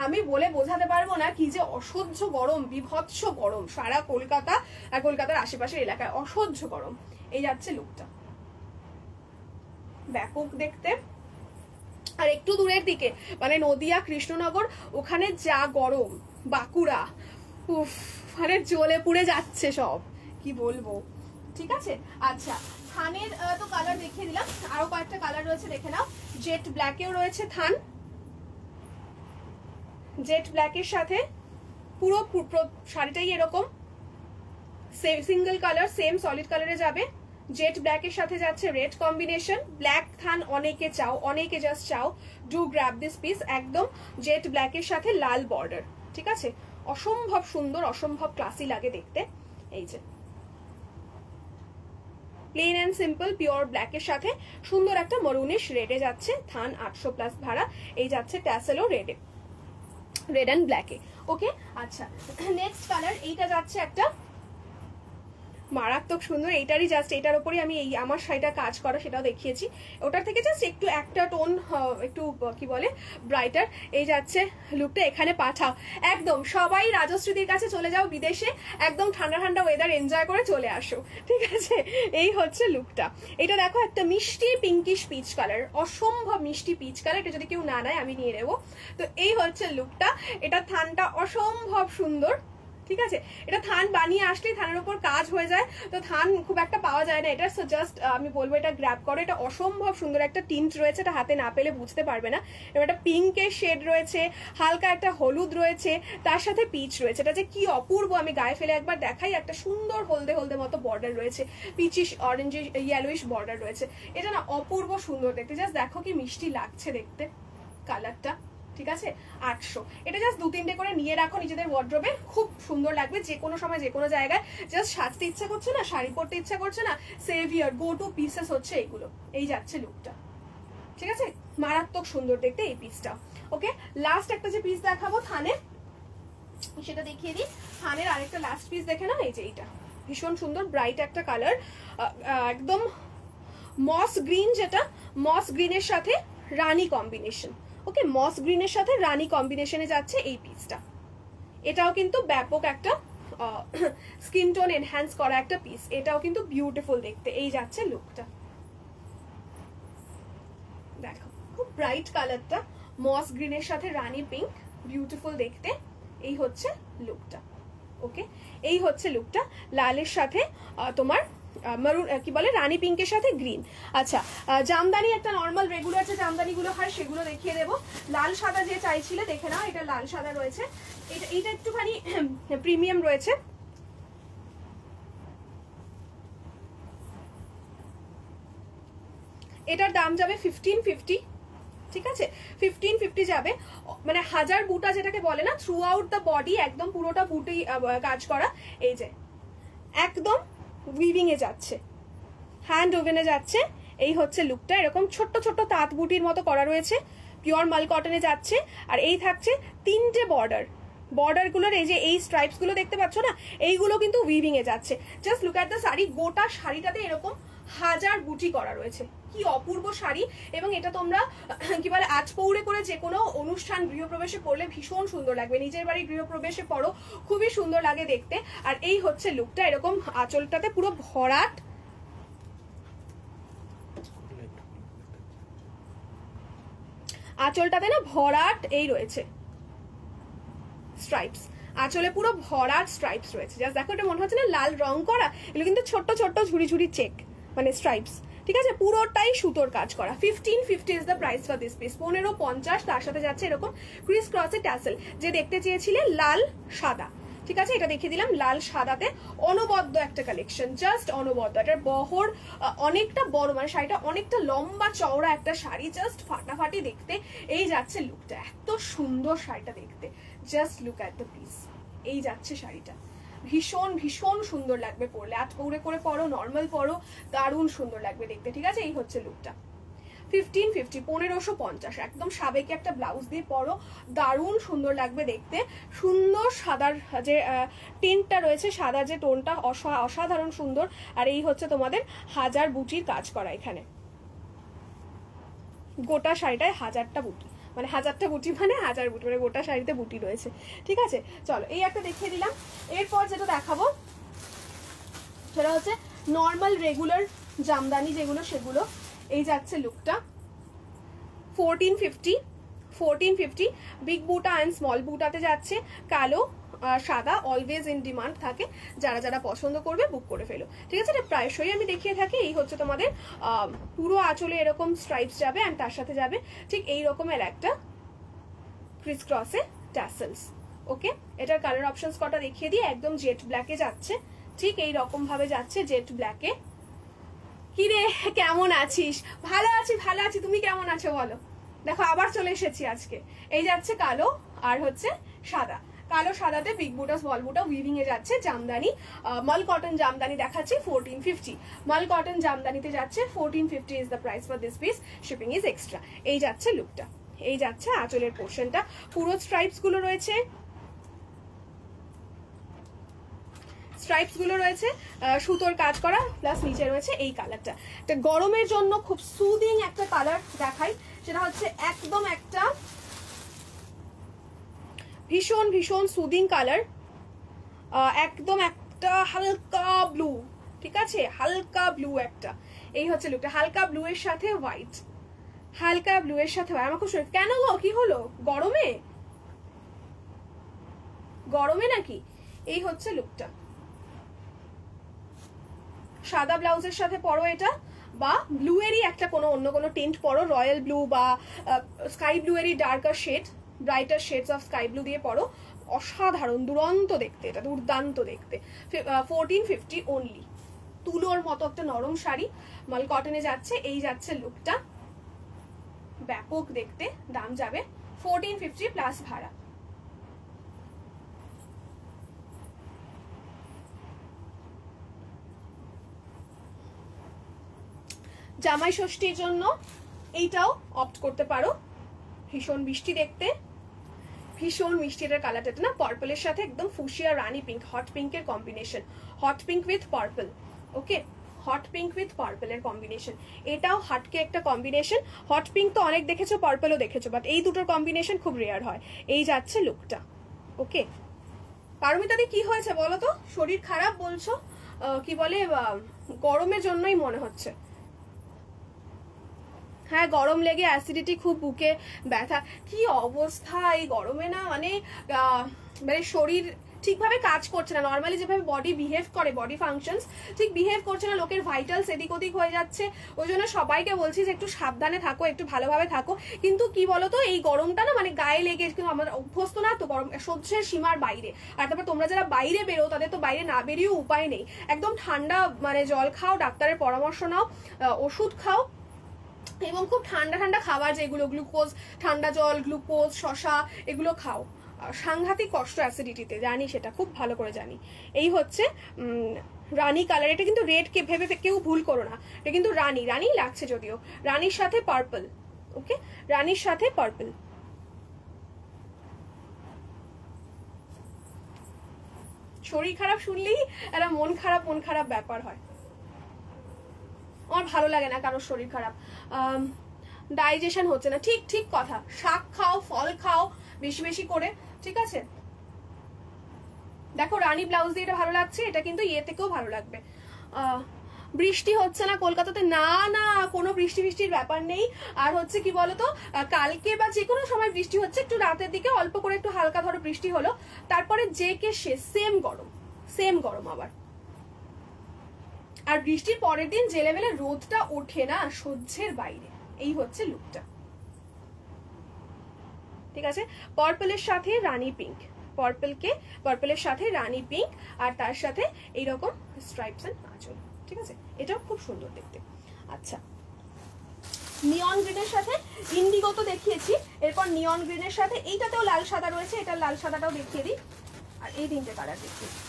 আমি বলে বোঝাতে পারবো না কি যে অসহ্য গরম, বিভৎস গরম সারা কলকাতা আর কলকাতার আশেপাশের এলাকায়, অসহ্য গরম। এই যাচ্ছে লুকটা, ব্যাপক দেখতে, আর একটু দূরের দিকে মানে নদিয়া, কৃষ্ণনগর, ওখানে যা গরম, বাঁকুড়া, উফ, মানে জ্বলে পুড়ে যাচ্ছে সব, কি বলবো। ঠিক আছে, আচ্ছা থানের তো কালার দেখিয়ে দিলাম, আরো কয়েকটা কালার রয়েছে দেখে নাও। জেট ব্ল্যাকেও রয়েছে থান, জেট ব্ল্যাকের সাথে পুরো শাড়িটাই এরকম সিঙ্গেল কালার, সেম সলিড কালারে যাবে। জেট ব্ল্যাকের সাথে যাচ্ছে রেড কম্বিনেশন, ব্ল্যাক থান অনেকে চাও, অনেকে জাস্ট চাও, ডু গ্র্যাব দিস পিস। একদম জেট ব্ল্যাকের সাথে লাল বর্ডার, ঠিক আছে, অসম্ভব সুন্দর, অসম্ভব ক্লাসি লাগে দেখতে। এই যে প্লেন অ্যান্ড সিম্পল পিওর ব্ল্যাকের সাথে সুন্দর একটা মরুনিশ রেডে যাচ্ছে, থান 800+ ভাড়া। এই যাচ্ছে ট্যাসেলও রেডে, রেড অ্যান্ড ব্ল্যাকে। ওকে, আচ্ছা নেক্সট কালার, এইটা যাচ্ছে একটা মারাত্মক সুন্দর, এইটারই জাস্ট এটার উপরই আমি এই আমার শাড়িটা কাজ করা সেটাও দেখিয়েছি, ওটার থেকে জাস্ট একটু একটা টোন একটু কি বলে ব্রাইটার। এই যাচ্ছে লুকটা, এখানে পাঠাও একদম সবাই রাজশ্রীদের কাছে চলে যাও বিদেশে, একদম ঠান্ডা ঠান্ডা ওয়েদার এনজয় করে চলে আসো, ঠিক আছে। এই হচ্ছে লুকটা, এটা দেখো একটা মিষ্টি পিঙ্কিশ পিচ কালার, অসম্ভব মিষ্টি পিচ কালার, এটা যদি কেউ না নেয় আমি নিয়ে নেবো। তো এই হচ্ছে লুকটা, এটা থানটা অসম্ভব সুন্দর, ঠিক আছে। এটা থান বানিয়ে আসলেই থানের উপর কাজ হয়ে যায়, তো থান খুব একটা পাওয়া যায় না এটা, সো জাস্ট আমি বলবো এটা গ্র্যাব করো। এটা অসম্ভব সুন্দর একটা টিন্ট রয়েছে, এটা হাতে না পেলে বুঝতে পারবে না। এবার একটা পিঙ্কের শেড রয়েছে, হালকা একটা হলুদ রয়েছে, তার সাথে পিচ রয়েছে, এটা যে কি অপূর্ব, আমি গায়ে ফেলে একবার দেখাই। একটা সুন্দর হলদে হলদে মতো বর্ডার রয়েছে, পিচিশ অরেঞ্জিশ ইয়েলোইশ বর্ডার রয়েছে, এটা না অপূর্ব সুন্দর দেখতে, জাস্ট দেখো কি মিষ্টি লাগছে দেখতে কালারটা, ঠিক আছে। 800, এটা জাস্ট 2-3টে করে নিয়ে রাখো নিজেদের ওয়ার্ড্রোবে, খুব সুন্দর লাগবে যে কোনো সময় যে কোনো জায়গায়। জাস্ট সাজতে ইচ্ছা করছে না, শাড়ি পরতে ইচ্ছা করছে না, সেভিয়ার গো টু পিসেস হচ্ছে এইগুলো। এই যাচ্ছে লুকটা, ঠিক আছে, মারাত্মক সুন্দর দেখতে এই পিসটা। ওকে, লাস্ট একটা যে পিস দেখাবো থানের, সেটা দেখিয়ে দিই। থানের আরেকটা লাস্ট পিস দেখে না, এই যে এইটা ভীষণ সুন্দর ব্রাইট একটা কালার, একদম মস গ্রিন, যেটা মস গ্রিনের সাথে রানী কম্বিনেশন। ওকে, মস গ্রিনের সাথে রানী কম্বিনেশনে যাচ্ছে এই পিসটা, এটাও কিন্তু ব্যাপক একটা স্কিন টোন এনহ্যান্স করা একটা পিস, এটাও কিন্তু বিউটিফুল দেখতে। এই যাচ্ছে লুকটা, দেখো খুব ব্রাইট কালারটা, মস গ্রিনের সাথে রানী পিঙ্ক, বিউটিফুল দেখতে। এই হচ্ছে লুকটা, ওকে, এই হচ্ছে লুকটা, লালের সাথে তোমার মারুন কি বলে রানী পিঙ্কের সাথে গ্রিন। আচ্ছা, জামদানি একটা নর্মাল রেগুলার যে জামদানিগুলো হয় সেগুলো দেখিয়ে দেবো। লাল সাদা যে চাইছিলে দেখে নাও, এটা লাল সাদা রয়েছে, এটা একটুখানি প্রিমিয়াম রয়েছে। এটার দাম যাবে 1550, ঠিক আছে, 1550 যাবে, মানে 1000 বুটা যেটাকে বলে না, থ্রু আউট দ্য বডি একদম পুরোটা বুটি কাজ করা। এই যে একদম উইভিং এ যাচ্ছে, হ্যান্ড ওভেনে যাচ্ছে। এই হচ্ছে লুকটা, এরকম ছোট্ট ছোট্ট তাঁত বুটির মতো করা রয়েছে, পিওর মাল কটনে যাচ্ছে। আর এই থাকছে 3টে বর্ডার, বর্ডারগুলোর এই যে এই স্ট্রাইপস গুলো দেখতে পাচ্ছ না, এইগুলো কিন্তু উইভিং এ যাচ্ছে। Just look at the sari, গোটা শাড়িটাতে এরকম 1000 বুটি করা রয়েছে, কি অপূর্ব শাড়ি। এবং এটা তোমরা কি বলে আজ পৌরে করে যে কোনো অনুষ্ঠান গৃহপ্রবেশে পরলে ভীষণ সুন্দর লাগবে, নিজের বাড়ি গৃহপ্রবেশে পরো, খুবই সুন্দর লাগে দেখতে। আর এই হচ্ছে লুকটা, এরকম আঁচলটাতে পুরো ভরাট, আঁচলটাতে না ভরাট এই রয়েছে স্ট্রাইপস, আঁচলে পুরো ভরাট স্ট্রাইপস রয়েছে। জাস্ট দেখো, এটা মনে হচ্ছে না লাল রং করা, এগুলো কিন্তু ছোট্ট ছোট্ট ঝুড়ি ঝুড়ি চেক মানে স্ট্রাইপস, ঠিক আছে, পুরোটাই সুতোর কাজ করা। 1550 is the price for this piece, 1550। তার সাথে যাচ্ছে এরকম ক্রিস ক্রসে ট্যাসেল, যে দেখতে চেয়েছিলে লাল সাদা, ঠিক আছে, এটা দেখিয়ে দিলাম লাল সাদাতে। অনবদ্য একটা কালেকশন, জাস্ট অনবদ্য। এটার বহর অনেকটা বড়, মানে শাড়িটা অনেকটা লম্বা চওড়া একটা শাড়ি, জাস্ট ফাটাফাটি দেখতে। এই যাচ্ছে লুকটা, এত সুন্দর শাড়িটা দেখতে, just look at the piece. এই যাচ্ছে শাড়িটা, ভীষণ ভীষণ সুন্দর লাগবে পরলে, আট পৌরে করে পরো, নর্মাল পরো, দারুণ সুন্দর লাগবে দেখতে, ঠিক আছে। এই হচ্ছে লুকটা, 1550, 1550, একদম সাবেকি একটা ব্লাউজ দিয়ে পরো, দারুণ সুন্দর লাগবে দেখতে। সুন্দর সাদার যে টিনটা রয়েছে, সাদা যে টোনটা অসাধারণ সুন্দর। আর এই হচ্ছে তোমাদের 1000 বুটির কাজ করা, এখানে গোটা শাড়িটায় 1000টা বুটি, মানে 1000টা বুটি মানে 1000 বুটি, মানে গোটা শাড়িতে বুটি রয়েছে, ঠিক আছে। চলো, এই একটা দেখিয়ে দিলাম। এরপর যেটা দেখাবো সেটা হচ্ছে নর্মাল রেগুলার জামদানি যেগুলো, সেগুলো। এই যাচ্ছে লুকটা, 1450 বিগ বুটা অ্যান্ড স্মল বুটাতে যাচ্ছে। কালো সাদা অলওয়েজ ইন ডিমান্ড থাকে, যারা যারা পছন্দ করবে বুক করে ফেলো, ঠিক আছে। এটা প্রায়শই আমি দেখিয়ে থাকি। এই হচ্ছে তোমাদের পুরো আঁচলে এরকম স্ট্রাইপস যাবে অ্যান্ড তার সাথে যাবে ঠিক এই রকমের একটা ক্রিস ক্রসে ট্যাসেলস। ওকে, এটার কালার অপশনস কটা দেখিয়ে দিই। একদম জেট ব্ল্যাকে যাচ্ছে, ঠিক এই রকম ভাবে যাচ্ছে জেট ব্ল্যাকে। কিরে কেমন আছিস? ভালো আছি, ভালো আছি, তুমি কেমন আছো বলো? দেখো আবার চলে এসেছি আজকে। এই যাচ্ছে কালো আর হচ্ছে সাদা, কালো সাদাতে বিগ বুটা স্মল বুটা উইভিং এ যাচ্ছে। জামদানি মাল কটন জামদানি দেখাচ্ছি 1450। মাল কটন জামদানিতে যাচ্ছে 1450 is the price for this piece, shipping is extra. এই যাচ্ছে লুকটা, এই যাচ্ছে আঁচলের পোর্শনটা, পুরো স্ট্রাইপস গুলো রয়েছে, স্ট্রাইপস গুলো রয়েছে সুতোর কাজ করা, প্লাস নিচে রয়েছে এই কালারটা। এটা গরমের জন্য খুব সুদিং একটা কালার দেখাই, সেটা হচ্ছে একদম একটা ভীষণ ভীষণ সুদিং কালার, একদম একটা হালকা ব্লু, ঠিক আছে, হালকা ব্লু একটা। এই হচ্ছে লুকটা, হালকা ব্লু এর সাথে হোয়াইট, হালকা ব্লু এর সাথে হোয়াইট। আমার খুব সুন্দর। কেন গো, কি হলো? গরমে গরমে নাকি? এই হচ্ছে লুকটা। সাদা ব্লাউজের সাথে পরো এটা, বা ব্লু এরই একটা কোনো অন্য কোনো টিন্ট পরো, রয়্যাল ব্লু বা স্কাই ব্লু এরই darker shade, brighter shades of sky blue দিয়ে পরো। অসাধারণ, দুরন্ত দেখতে, এটা দুর্দান্ত দেখতে। 1450 অনলি। তুলোর মতো একটা নরম শাড়ি, মাল কটনে যাচ্ছে। এই যাচ্ছে লুকটা, ব্যাপক দেখতে। দাম যাবে 1450 প্লাস ভাড়া। জামাই ষষ্ঠীর জন্য এইটাও অপ্ট করতে পারো। ভীষণ মিষ্টি দেখতে, ভীষণ মিষ্টি। এটার কালারটা না পার্পলের সাথে একদম ফুশিয়া রানী পিঙ্ক, হট পিঙ্কের combination, hot pink with purple. Okay, hot pink with পার্পলের কম্বিনেশন, এটাও হাটকে একটা কম্বিনেশন। হট পিঙ্ক তো অনেক দেখেছো, পার্পলও দেখেছো, বাট এই দুটোর কম্বিনেশন খুব রেয়ার হয়। এই যাচ্ছে লুকটা। ওকে, পারমিতাদি কি হয়েছে বলো তো? শরীর খারাপ বলছো, কি বলে গরমের জন্যই মনে হচ্ছে। হ্যাঁ, গরম লেগে অ্যাসিডিটি, খুব বুকে ব্যথা, কি অবস্থা এই গরমে না, মানে শরীর ঠিকভাবে কাজ করছে না। নর্মালি যেভাবে বডি বিহেভ করে, বডি ফাংশনস ঠিক বিহেভ করছে না, লোকের ভাইটালস এদিক ওদিক হয়ে যাচ্ছে। ওই জন্য সবাইকে বলছি যে একটু সাবধানে থাকো, একটু ভালোভাবে থাকো। কিন্তু কি বলতো, এই গরমটা না মানে গায়ে লেগে, কিন্তু আমরা অভ্যস্ত না তো গরম, সহ্যের সীমার বাইরে। আর তারপর তোমরা যারা বাইরে বেরো, তাদের তো বাইরে না বেরিয়েও উপায় নেই। একদম ঠান্ডা মানে জল খাও, ডাক্তারের পরামর্শ নাও, ওষুধ খাও, এবং খুব ঠান্ডা ঠান্ডা খাবার যেগুলো, গ্লুকোজ, ঠান্ডা জল, গ্লুকোজ, শশা, এগুলো খাও। সাংঘাতিক কষ্ট অ্যাসিডিটিতে, জানি, সেটা খুব ভালো করে জানি। এই হচ্ছে রানী কালার। এটা কিন্তু রেড কে ভেবে কেউ ভুল করো না, এটা কিন্তু রানী, রানী লাগছে যদিও, রানীর সাথে পার্পল। ওকে, রানীর সাথে পার্পল। শরীর খারাপ শুনলেই একটা মন খারাপ ব্যাপার হয়। আমার ভালো লাগে না কারোর শরীর খারাপ, ডাইজেশন হচ্ছে না। ঠিক ঠিক কথা, শাক খাও, ফল খাও বেশি বেশি করে, ঠিক আছে। দেখো রানী ব্লাউজ দিয়ে এটা ভালো লাগছে, এটা কিন্তু ইয়ে থেকেও ভালো লাগবে। বৃষ্টি হচ্ছে না কলকাতাতে? না না, কোনো বৃষ্টির ব্যাপার নেই। আর হচ্ছে কি বলতো, কালকে বা যে কোনো সময় বৃষ্টি হচ্ছে, একটু রাতের দিকে অল্প করে একটু হালকা ধরো বৃষ্টি হলো, তারপরে যে কে সে সেম গরম আবার। আর বৃষ্টির পরের দিন যে লেভেলের রোদটা ওঠে না, সহ্যের বাইরে। এই হচ্ছে লুকটা, ঠিক আছে। পার্পলের সাথে রানী পিঙ্ক, পার্পলের সাথে রানী পিঙ্ক, আর তার সাথে এইরকম স্ট্রাইপস এন্ড আঁচল, ঠিক আছে। এটাও খুব সুন্দর দেখতে। আচ্ছা, নিয়ন গ্রিনের সাথে ইন্ডিগো তো দেখিয়েছি, এরপর নিয়ন গ্রিনের সাথে এইটাতেও লাল সাদা রয়েছে, এটা লাল সাদাটাও দেখিয়ে দিই, আর এই তিনটে কালার দেখিয়ে দিই।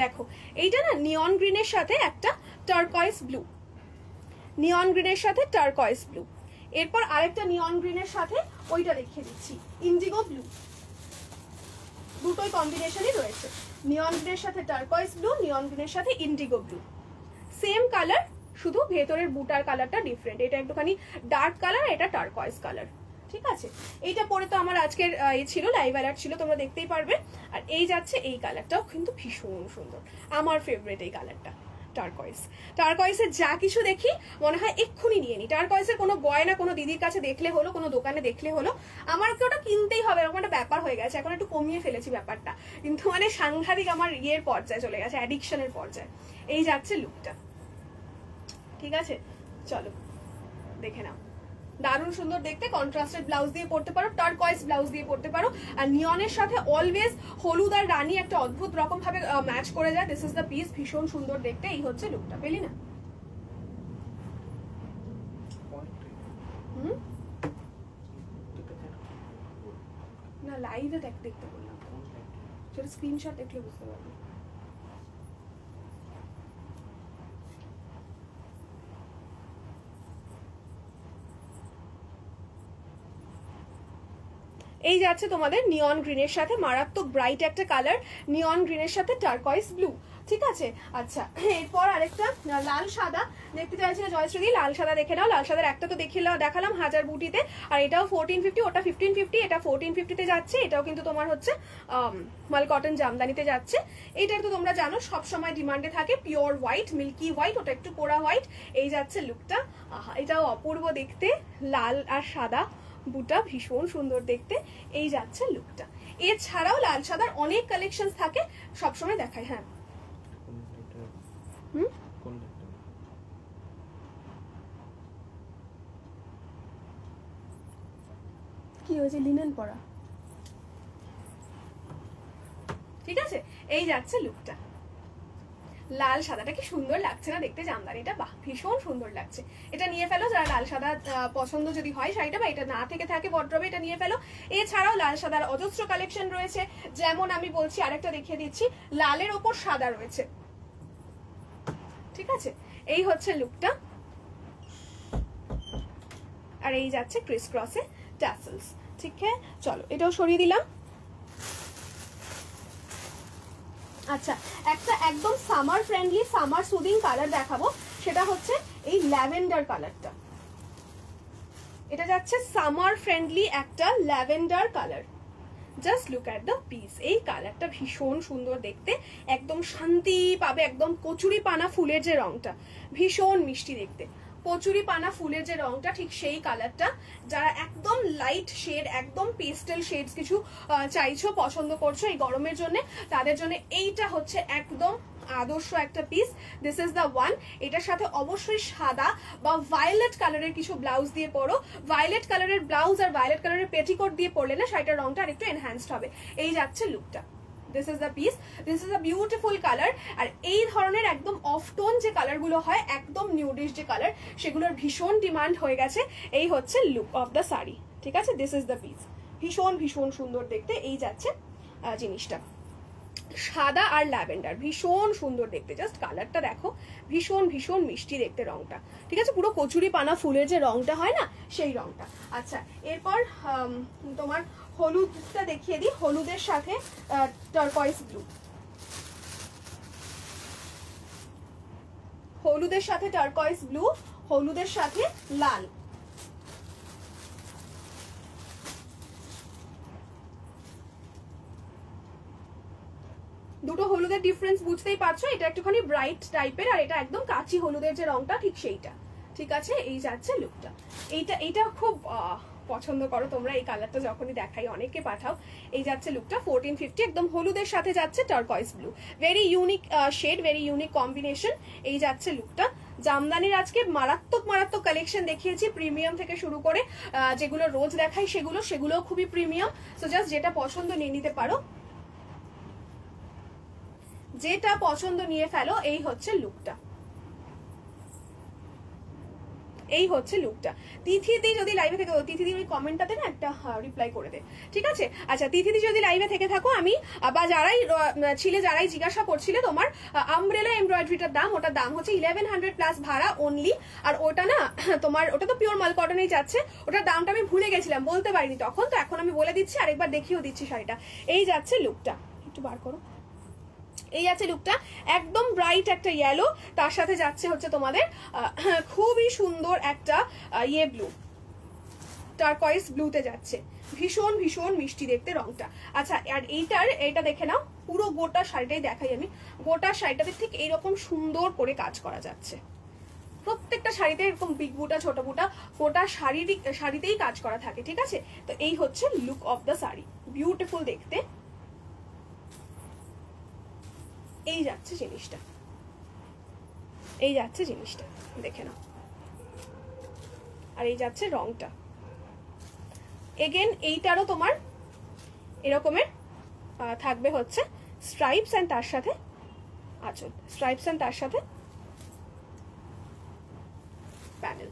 দেখো এইটা না নিয়ন গ্রিনের সাথে একটা টার্কয়েস ব্লু, নিয়ন গ্রিনের সাথে টার্কয়েস ব্লু। এরপর আরেকটা নিয়ন গ্রিনের সাথে ওইটা দেখিয়ে দিচ্ছি, ইন্ডিগো ব্লু। দুটোই কম্বিনেশনই রয়েছে, নিয়ন গ্রিনের সাথে টার্কয়েস ব্লু, নিয়ন গ্রিনের সাথে ইন্ডিগো ব্লু। সেম কালার, শুধু ভেতরের বুটার কালারটা ডিফারেন্ট। এটা একটুখানি ডার্ক কালার, এটা টার্কয়েস কালার, ঠিক আছে, এইটা পরে তো আমার আজকের এই ছিল লাইভ অ্যালার্ট ছিল, তোমরা দেখতেই পারবে। আর এই যাচ্ছে এই কালারটাও কিন্তু ভীষণ সুন্দর, আমার ফেভারিট এই কালারটা টার্কয়েস। টার্কয়েসের যা কিছু দেখি মনে হয় এক্ষুনি নিয়ে নি। টার্কয়েসের কোনো গয়না কোনো দিদির কাছে দেখলে হলো, কোনো দোকানে দেখলে হলো, আমার ওটা কিনতেই হবে এরকম একটা ব্যাপার হয়ে গেছে। এখন একটু কমিয়ে ফেলেছি ব্যাপারটা, কিন্তু মানে সাংঘাতিক আমার ইয়ের পর্যায়ে চলে গেছে, অ্যাডিকশনের পর্যায়ে। এই যাচ্ছে লুকটা, ঠিক আছে, চলো দেখে নাও। দারুণ সুন্দর দেখতে, কন্ট্রাস্টেড ব্লাউজ দিয়ে পরতে পারো, টার্কয়েস ব্লাউজ দিয়ে পরতে পারো। আর নিয়নের সাথে অলওয়েজ হলুদ আর রানী একটা অদ্ভুত রকম ভাবে ম্যাচ করে যায়। দিস ইজ দ্য পিস, ভীষণ সুন্দর দেখতে। এই হচ্ছে লুকটা, পেলি না? না লাইভে দেখতে বললাম, সেটা স্ক্রিনশট দেখলে বুঝতে পারবো। এই যাচ্ছে তোমাদের নিয়ন গ্রিনের সাথে, মারাত্মক ব্রাইট একটা কালার, নিয়ন গ্রিনের সাথে টার্কয়েস ব্লু, ঠিক আছে। আচ্ছা, এরপর আরেকটা লাল সাদা দেখতে চাইছিলে জয়শ্রী, লাল সাদা দেখে নাও। লাল সাদার একটা তো দেখালাম হাজার বুটিতে, আর এটাও 1450, ওটা 1550, এটা 1450-তে যাচ্ছে। এটাও কিন্তু তোমার হচ্ছে মাল কটন জামদানিতে যাচ্ছে। এইটা তো তোমরা জানো সব সময় ডিমান্ডে থাকে, পিওর হোয়াইট, মিল্কি হোয়াইট, ওটা একটু পোড়া হোয়াইট। এই যাচ্ছে লুকটা, আহা এটাও অপূর্ব দেখতে, লাল আর সাদা বুটা ভীষণ সুন্দর দেখতে। এই যাচ্ছে লুকটা। এছাড়াও লাল সাদার অনেক কালেকশন থাকে, সবসময় দেখায়। হ্যাঁ কি হয়েছে, লিনেন পরা, ঠিক আছে। এই যাচ্ছে লুকটা, লাল সাদাটা কি সুন্দর লাগছে না দেখতে জামদানিটা, বাহ ভীষণ সুন্দর লাগছে। এটা নিয়ে ফেলো যারা লাল সাদা পছন্দ যদি হয় শাড়িটা, বা এটা না থেকে থাকে বড্রবে, এটা নিয়ে ফেলো। এছাড়াও লাল সাদার অজস্র কালেকশন রয়েছে, যেমন আমি বলছি আরেকটা দেখিয়ে দিচ্ছি, লালের ওপর সাদা রয়েছে, ঠিক আছে। এই হচ্ছে লুকটা, আর এই যাচ্ছে ক্রিস ক্রসে ট্যাসেলস, ঠিক আছে। চলো এটাও সরিয়ে দিলাম। আচ্ছা, একটা একদম summer friendly, summer soothing colour দেখাবো, সেটা হচ্ছে এই ল্যাভেন্ডার কালারটা। এটা যাচ্ছে সামার ফ্রেন্ডলি একটা lavender colour. Just look at the piece, এই কালারটা ভীষণ সুন্দর দেখতে, একদম শান্তি পাবে, একদম কচুরি পানা ফুলের যে রংটা, ভীষণ মিষ্টি দেখতে। কচুরি পানা ফুলের যে রংটা, ঠিক সেই কালারটা। যারা একদম লাইট শেড, একদম পেস্টেল শেডস কিছু চাইছো, পছন্দ করছো এই গরমের জন্য, তাদের জন্য এইটা হচ্ছে একদম আদর্শ একটা piece. This is the one. এটার সাথে অবশ্যই সাদা বা ভায়োলেট কালারের কিছু ব্লাউজ দিয়ে পরো। ভায়োলেট কালারের ব্লাউজ আর ভায়োলেট কালারের পেটিকোট দিয়ে পরলে না শাড়িটার রংটা আরেকটু এনহ্যান্সড হবে। এই যাচ্ছে লুকটা, this is the piece, this is a beautiful colour. আর এই ধরনের একদম অফ টোন যে কালারগুলো হয়, একদম নিউডিশ যে কালার, সেগুলোর ভীষণ ডিমান্ড হয়ে গেছে। এই হচ্ছে লুক অফ দ্য শাড়ি, ঠিক আছে। দিস ইজ দ্য পিস, ভীষণ ভীষণ সুন্দর দেখতে। এই যাচ্ছে জিনিসটা, সাদা আর ল্যাভেন্ডার, ভীষণ সুন্দর দেখতে। জাস্ট কালারটা দেখো, ভীষণ ভীষণ মিষ্টি দেখতে রংটা, ঠিক আছে। পুরো কচুরি পানা ফুলের যে রংটা হয় না, সেই রংটা। আচ্ছা, এরপর তোমার হলুদটা দেখিয়ে দিই, হলুদের সাথে টার্কয়েস ব্লু, হলুদের সাথে টার্কয়েস ব্লু, হলুদের সাথে লাল। দুটো হলুদের ডিফারেন্স বুঝতেই পারছো, এটা একটুখানি ব্রাইট টাইপের, আর এটা একদম কাচি হলুদের যে রংটা, ঠিক সেইটা, ঠিক আছে। এই যাচ্ছে লুকটা, এইটা খুব পছন্দ করো তোমরা, এই কালারটা যখনই দেখাই অনেকে পাঠাও। এই যাচ্ছে লুকটা, 1450, একদম হলুদের সাথে যাচ্ছে turquoise blue, very unique shade, very unique combination. এই যাচ্ছে লুকটা। জামদানির আজকে মারাত্মক মারাত্মক কালেকশন দেখিয়েছি, প্রিমিয়াম থেকে শুরু করে যেগুলো রোজ দেখাই সেগুলোও খুবই প্রিমিয়াম। সো জাস্ট যেটা পছন্দ নিয়ে নিতে পারো, যেটা পছন্দ নিয়ে ফেলো। এই হচ্ছে লুকটা, এই হচ্ছে লুকটা। তিথিদি যদি লাইভে থেকে, তিথিদি ওই কমেন্টটাতে না একটা রিপ্লাই করে দে, ঠিক আছে। আচ্ছা, তিথিদি যদি লাইভে থেকে থাকো, আমি বা যারাই জিজ্ঞাসা করছিলে তোমার আমব্রেলা এমব্রয়ডারিটার দাম, ওটার দাম হচ্ছে 1100 প্লাস ভাড়া অনলি। আর ওটা না তোমার, ওটা তো পিওর মাল কটনেই যাচ্ছে, ওটার দামটা আমি ভুলে গেছিলাম, বলতে পারিনি তখন, তো এখন আমি বলে দিচ্ছি, আরেকবার দেখিয়েও দিচ্ছি শাড়িটা। এই যাচ্ছে লুকটা, একটু বার করো। এই আছে লুকটা, একদম ব্রাইট একটা ইয়েলো, তার সাথে যাচ্ছে হচ্ছে তোমাদের খুবই সুন্দর একটা ইয়ে ব্লু, টারকয়েস ব্লুতে যাচ্ছে, ভীষণ ভীষণ মিষ্টি দেখতে রংটা। আচ্ছা, আর এইটা দেখে নাও, পুরো গোটা শাড়িটাই দেখাই আমি। গোটা শাড়িটাতে ঠিক এইরকম সুন্দর করে কাজ করা যাচ্ছে, প্রত্যেকটা শাড়িতে এরকম বিগ বুটা ছোট বুটা গোটা শাড়িতেই কাজ করা থাকে, ঠিক আছে। তো এই হচ্ছে look of the sari, beautiful দেখতে। এই যাচ্ছে জিনিসটা, এই যাচ্ছে জিনিসটা, দেখে নাও। আর এই যাচ্ছে রংটা। এগেন এইটারও তোমার এরকমের থাকবে হচ্ছে স্ট্রাইপস এন্ড তার সাথে আঁচল, স্ট্রাইপস এন্ড তার সাথে panel.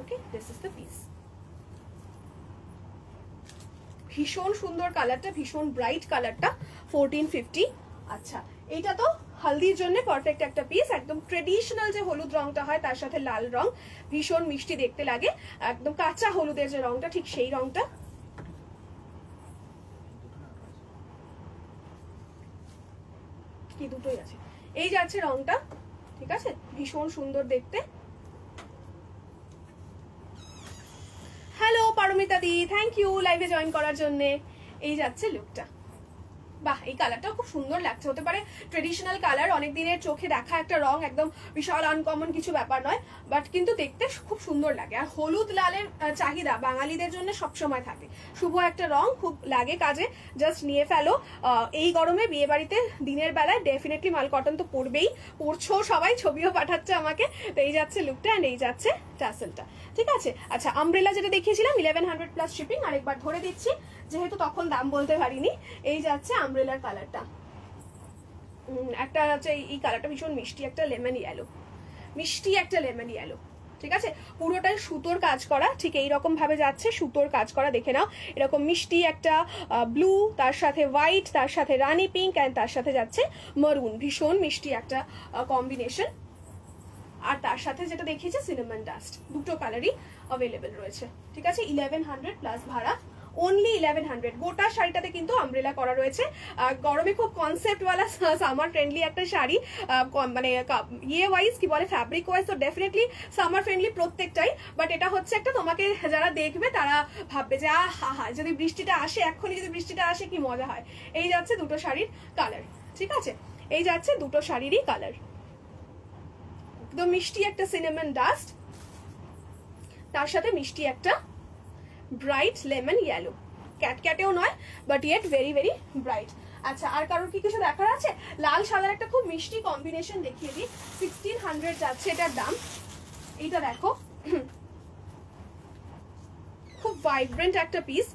Okay, this is the piece. ভীষণ সুন্দর কালারটা, ভীষণ ব্রাইট কালারটা, 1450। আচ্ছা, এইটা তো হলদির জন্য পারফেক্ট একটা পিস, একদম ট্রেডিশনাল যে হলুদ রংটা হয় তার সাথে লাল রং, ভীষণ মিষ্টি দেখতে লাগে, একদম কাঁচা হলুদের যে রংটা ঠিক সেই রংটা। কি দুটোই আছে, এই যাচ্ছে রংটা, ঠিক আছে, ভীষণ সুন্দর দেখতে। হ্যালো পারমিতা দি, থ্যাংক ইউ লাইভে জয়েন করার জন্য। এই যাচ্ছে লুকটা। বাহ, এই কালারটাও খুব সুন্দর লাগছে, হতে পারে ট্রেডিশনাল কালার, অনেক দিনের চোখে দেখা একটা রং, একদম বিশাল আনকমন কিছু ব্যাপার নয়, বাট কিন্তু দেখতে খুব সুন্দর লাগে। আর হলুদ লালের চাহিদা বাঙালিদের জন্য সবসময় থাকে, শুভ একটা রং, খুব লাগে কাজে, জাস্ট নিয়ে ফেলো। এই গরমে বিয়ে বাড়িতে দিনের বেলায় ডেফিনেটলি মাল কটন তো পরবেই, পরছো সবাই, ছবিও পাঠাচ্ছে আমাকে। তো এই যাচ্ছে লুকটা অ্যান্ড এই যাচ্ছে টাসেলটা, ঠিক আছে। আচ্ছা, আমব্রেলা যেটা দেখিয়েছিলাম 1100 প্লাস শিপিং, আরেকবার ধরে দিচ্ছি যেহেতু তখন দাম বলতে পারিনি। এই যাচ্ছে আমব্রেলার কালারটা, একটা হচ্ছে এই কালারটা ভীষণ মিষ্টি, একটা লেমন ইয়েলো, মিষ্টি একটা লেমন ইয়েলো, ঠিক আছে। পুরোটাই সুতোর কাজ করা, ঠিক এইরকম ভাবে যাচ্ছে সুতোর কাজ করা, দেখে নাও। এরকম মিষ্টি একটা ব্লু, তার সাথে হোয়াইট, তার সাথে রানি পিঙ্ক অ্যান্ড তার সাথে যাচ্ছে মারুন, ভীষণ মিষ্টি একটা কম্বিনেশন। আর তার সাথে যেটা দেখিয়েছে সিনামন ডাস্ট, দুটো কালারই অ্যাভেলেবেল রয়েছে, ঠিক আছে। 1100 প্লাস ভাড়া, অনলি 1100। গোটা শাড়িটাতে কিন্তু আমব্রেলা করা রয়েছে। গরমে খুব কনসেপ্টওয়ালা সামার ফ্রেন্ডলি একটা শাড়ি, মানে ইয়ে ওয়াইজ কি বলে ফ্যাব্রিক ওয়াইজ তো ডেফিনেটলি সামার ফ্রেন্ডলি প্রত্যেকটাই, বাট এটা হচ্ছে একটা তোমাকে যারা দেখবে তারা ভাববে যে হা হা যদি বৃষ্টিটা আসে, এক্ষুনি যদি বৃষ্টিটা আসে কি মজা হয়। এই যাচ্ছে দুটো শাড়ির কালার, ঠিক আছে, এই যাচ্ছে দুটো শাড়িরই কালার। একদম মিষ্টি একটা সিনামন ডাস্ট, তার সাথে মিষ্টি একটা ব্রাইট লেমন ইয়েলো, ক্যাটক্যাটেও নয় but yet very very bright. আচ্ছা, আর কারোর কি কিছু দেখার আছে? লাল সাদার একটা খুব মিষ্টি কম্বিনেশন দেখিয়ে দিই, 1600 যাচ্ছে এটার দাম। এইটা দেখো, খুব ভাইব্রেন্ট একটা পিস,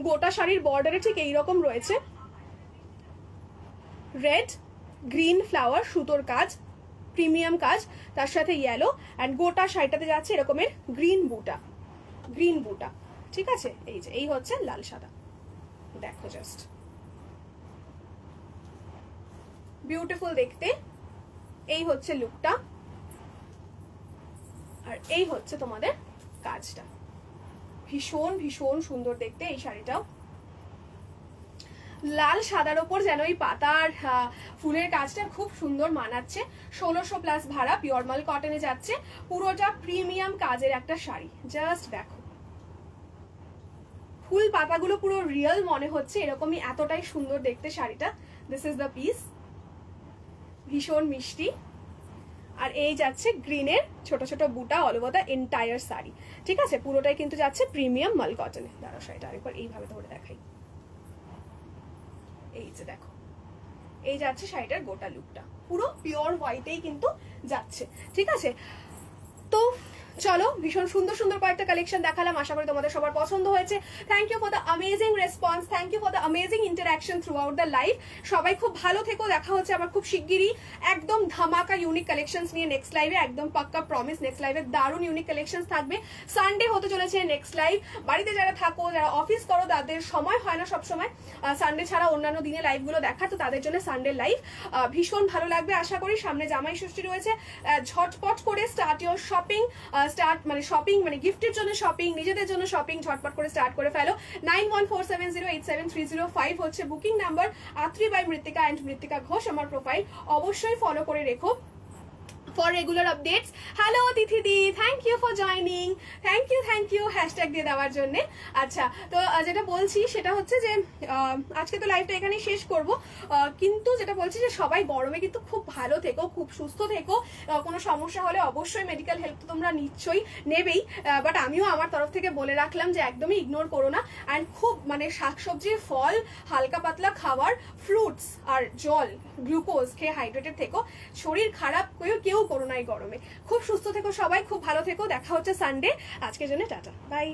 গোটা শাড়ির বর্ডারে ঠিক এইরকম রয়েছে রেড গ্রিন ফ্লাওয়ার, সুতোর কাজ, প্রিমিয়াম কাজ, তার সাথে ইয়েলো, অ্যান্ড গোটা শাড়িটাতে যাচ্ছে এরকমের গ্রিন বুটা, গ্রিন বুটা, ঠিক আছে। এই যে এই হচ্ছে লাল সাদা, দেখো জাস্ট বিউটিফুল দেখতে। এই হচ্ছে লুকটা, আর এই হচ্ছে তোমাদের কাজটা, ভীষণ ভীষণ সুন্দর দেখতে এই শাড়িটাও। লাল সাদার ওপর যেন এই পাতার ফুলের কাজটা খুব সুন্দর মানাচ্ছে। 1600 প্লাস ভাড়া, পিওর মাল কটনে যাচ্ছে, পুরোটা প্রিমিয়াম কাজের একটা শাড়ি। জাস্ট দেখো ফুল পাতাগুলো পুরো রিয়েল মনে হচ্ছে, এরকমই এতটাই সুন্দর দেখতে শাড়িটা। দিস ইজ দ্য পিস, ভীষণ মিষ্টি। আর এই যাচ্ছে গ্রিনের ছোট ছোট বুটা all over the entire sari, ঠিক আছে। পুরোটাই কিন্তু যাচ্ছে প্রিমিয়াম মাল কটনে। দাঁড়াও শাড়িটা আরেকবার এইভাবে ধরে দেখাই, এই যে দেখো এই যাচ্ছে শাড়িটার গোটা লুকটা, পুরো পিওর হোয়াইটেই কিন্তু যাচ্ছে, ঠিক আছে। তো চলো, ভীষণ সুন্দর সুন্দর কয়েকটা কালেকশন দেখালাম, আশা করি তোমাদের সবার পছন্দ হয়েছে। Thank you for the amazing response, thank you for the amazing interaction throughout the live. সবাই খুব ভালো থেকো, দেখা হচ্ছে আবার খুব শিগগিরই একদম ধামাকা ইউনিক কালেকশনস নিয়ে নেক্সট লাইভে, একদম পাক্কা প্রমিস নেক্সট লাইভে দারুণ ইউনিক কালেকশনস থাকবে। সানডে হতে চলেছে নেক্সট লাইভ। বাড়িতে যারা থাকো, যারা অফিস করো, তাদের সময় হয় না সবসময় সানডে ছাড়া অন্যান্য দিনে লাইভগুলো দেখা, তো তাদের জন্য সানডে লাইভ ভীষণ ভালো লাগবে আশা করি। সামনে জামাই ষষ্ঠী রয়েছে, ঝটপট করে স্টার্ট ইউর শপিং, শপিং মানে গিফটের জন্য শপিং, নিজেদের জন্য শপিং ঝটপট করে স্টার্ট করে ফেলো। 9147087305 হচ্ছে বুকিং নাম্বার। আত্রি বাই মৃত্তিকা অ্যান্ড মৃত্তিকা ঘোষ আমার প্রোফাইল, অবশ্যই ফলো করে রেখো। for regular updates. Hello Tithidi, thank you for joining. Thank you hashtag দিয়ে দেওয়ার জন্য। আচ্ছা, তো যেটা বলছি সেটা হচ্ছে যে আজকে তো লাইভটা এখানেই শেষ করব, কিন্তু যেটা বলছি যে সবাই গরমে কিন্তু খুব ভালো থেকো, খুব সুস্থ থেকো। কোনো সমস্যা হলে অবশ্যই মেডিকেল হেল্প তো তোমরা নিশ্চয়ই নেবেই, বাট আমিও আমার তরফ থেকে বলে রাখলাম যে একদমই ইগনোর করো না। অ্যান্ড খুব মানে শাকসবজি, ফল, হালকা পাতলা খাবার, ফ্রুটস আর জল, গ্লুকোজ খেয়ে হাইড্রেটেড থেকো। শরীর খারাপ কেউ করো না এই গরমে। খুব সুস্থ থেকো সবাই, খুব ভালো থেকো। দেখা হচ্ছে সানডে। আজকের জন্য টাটা, বাই।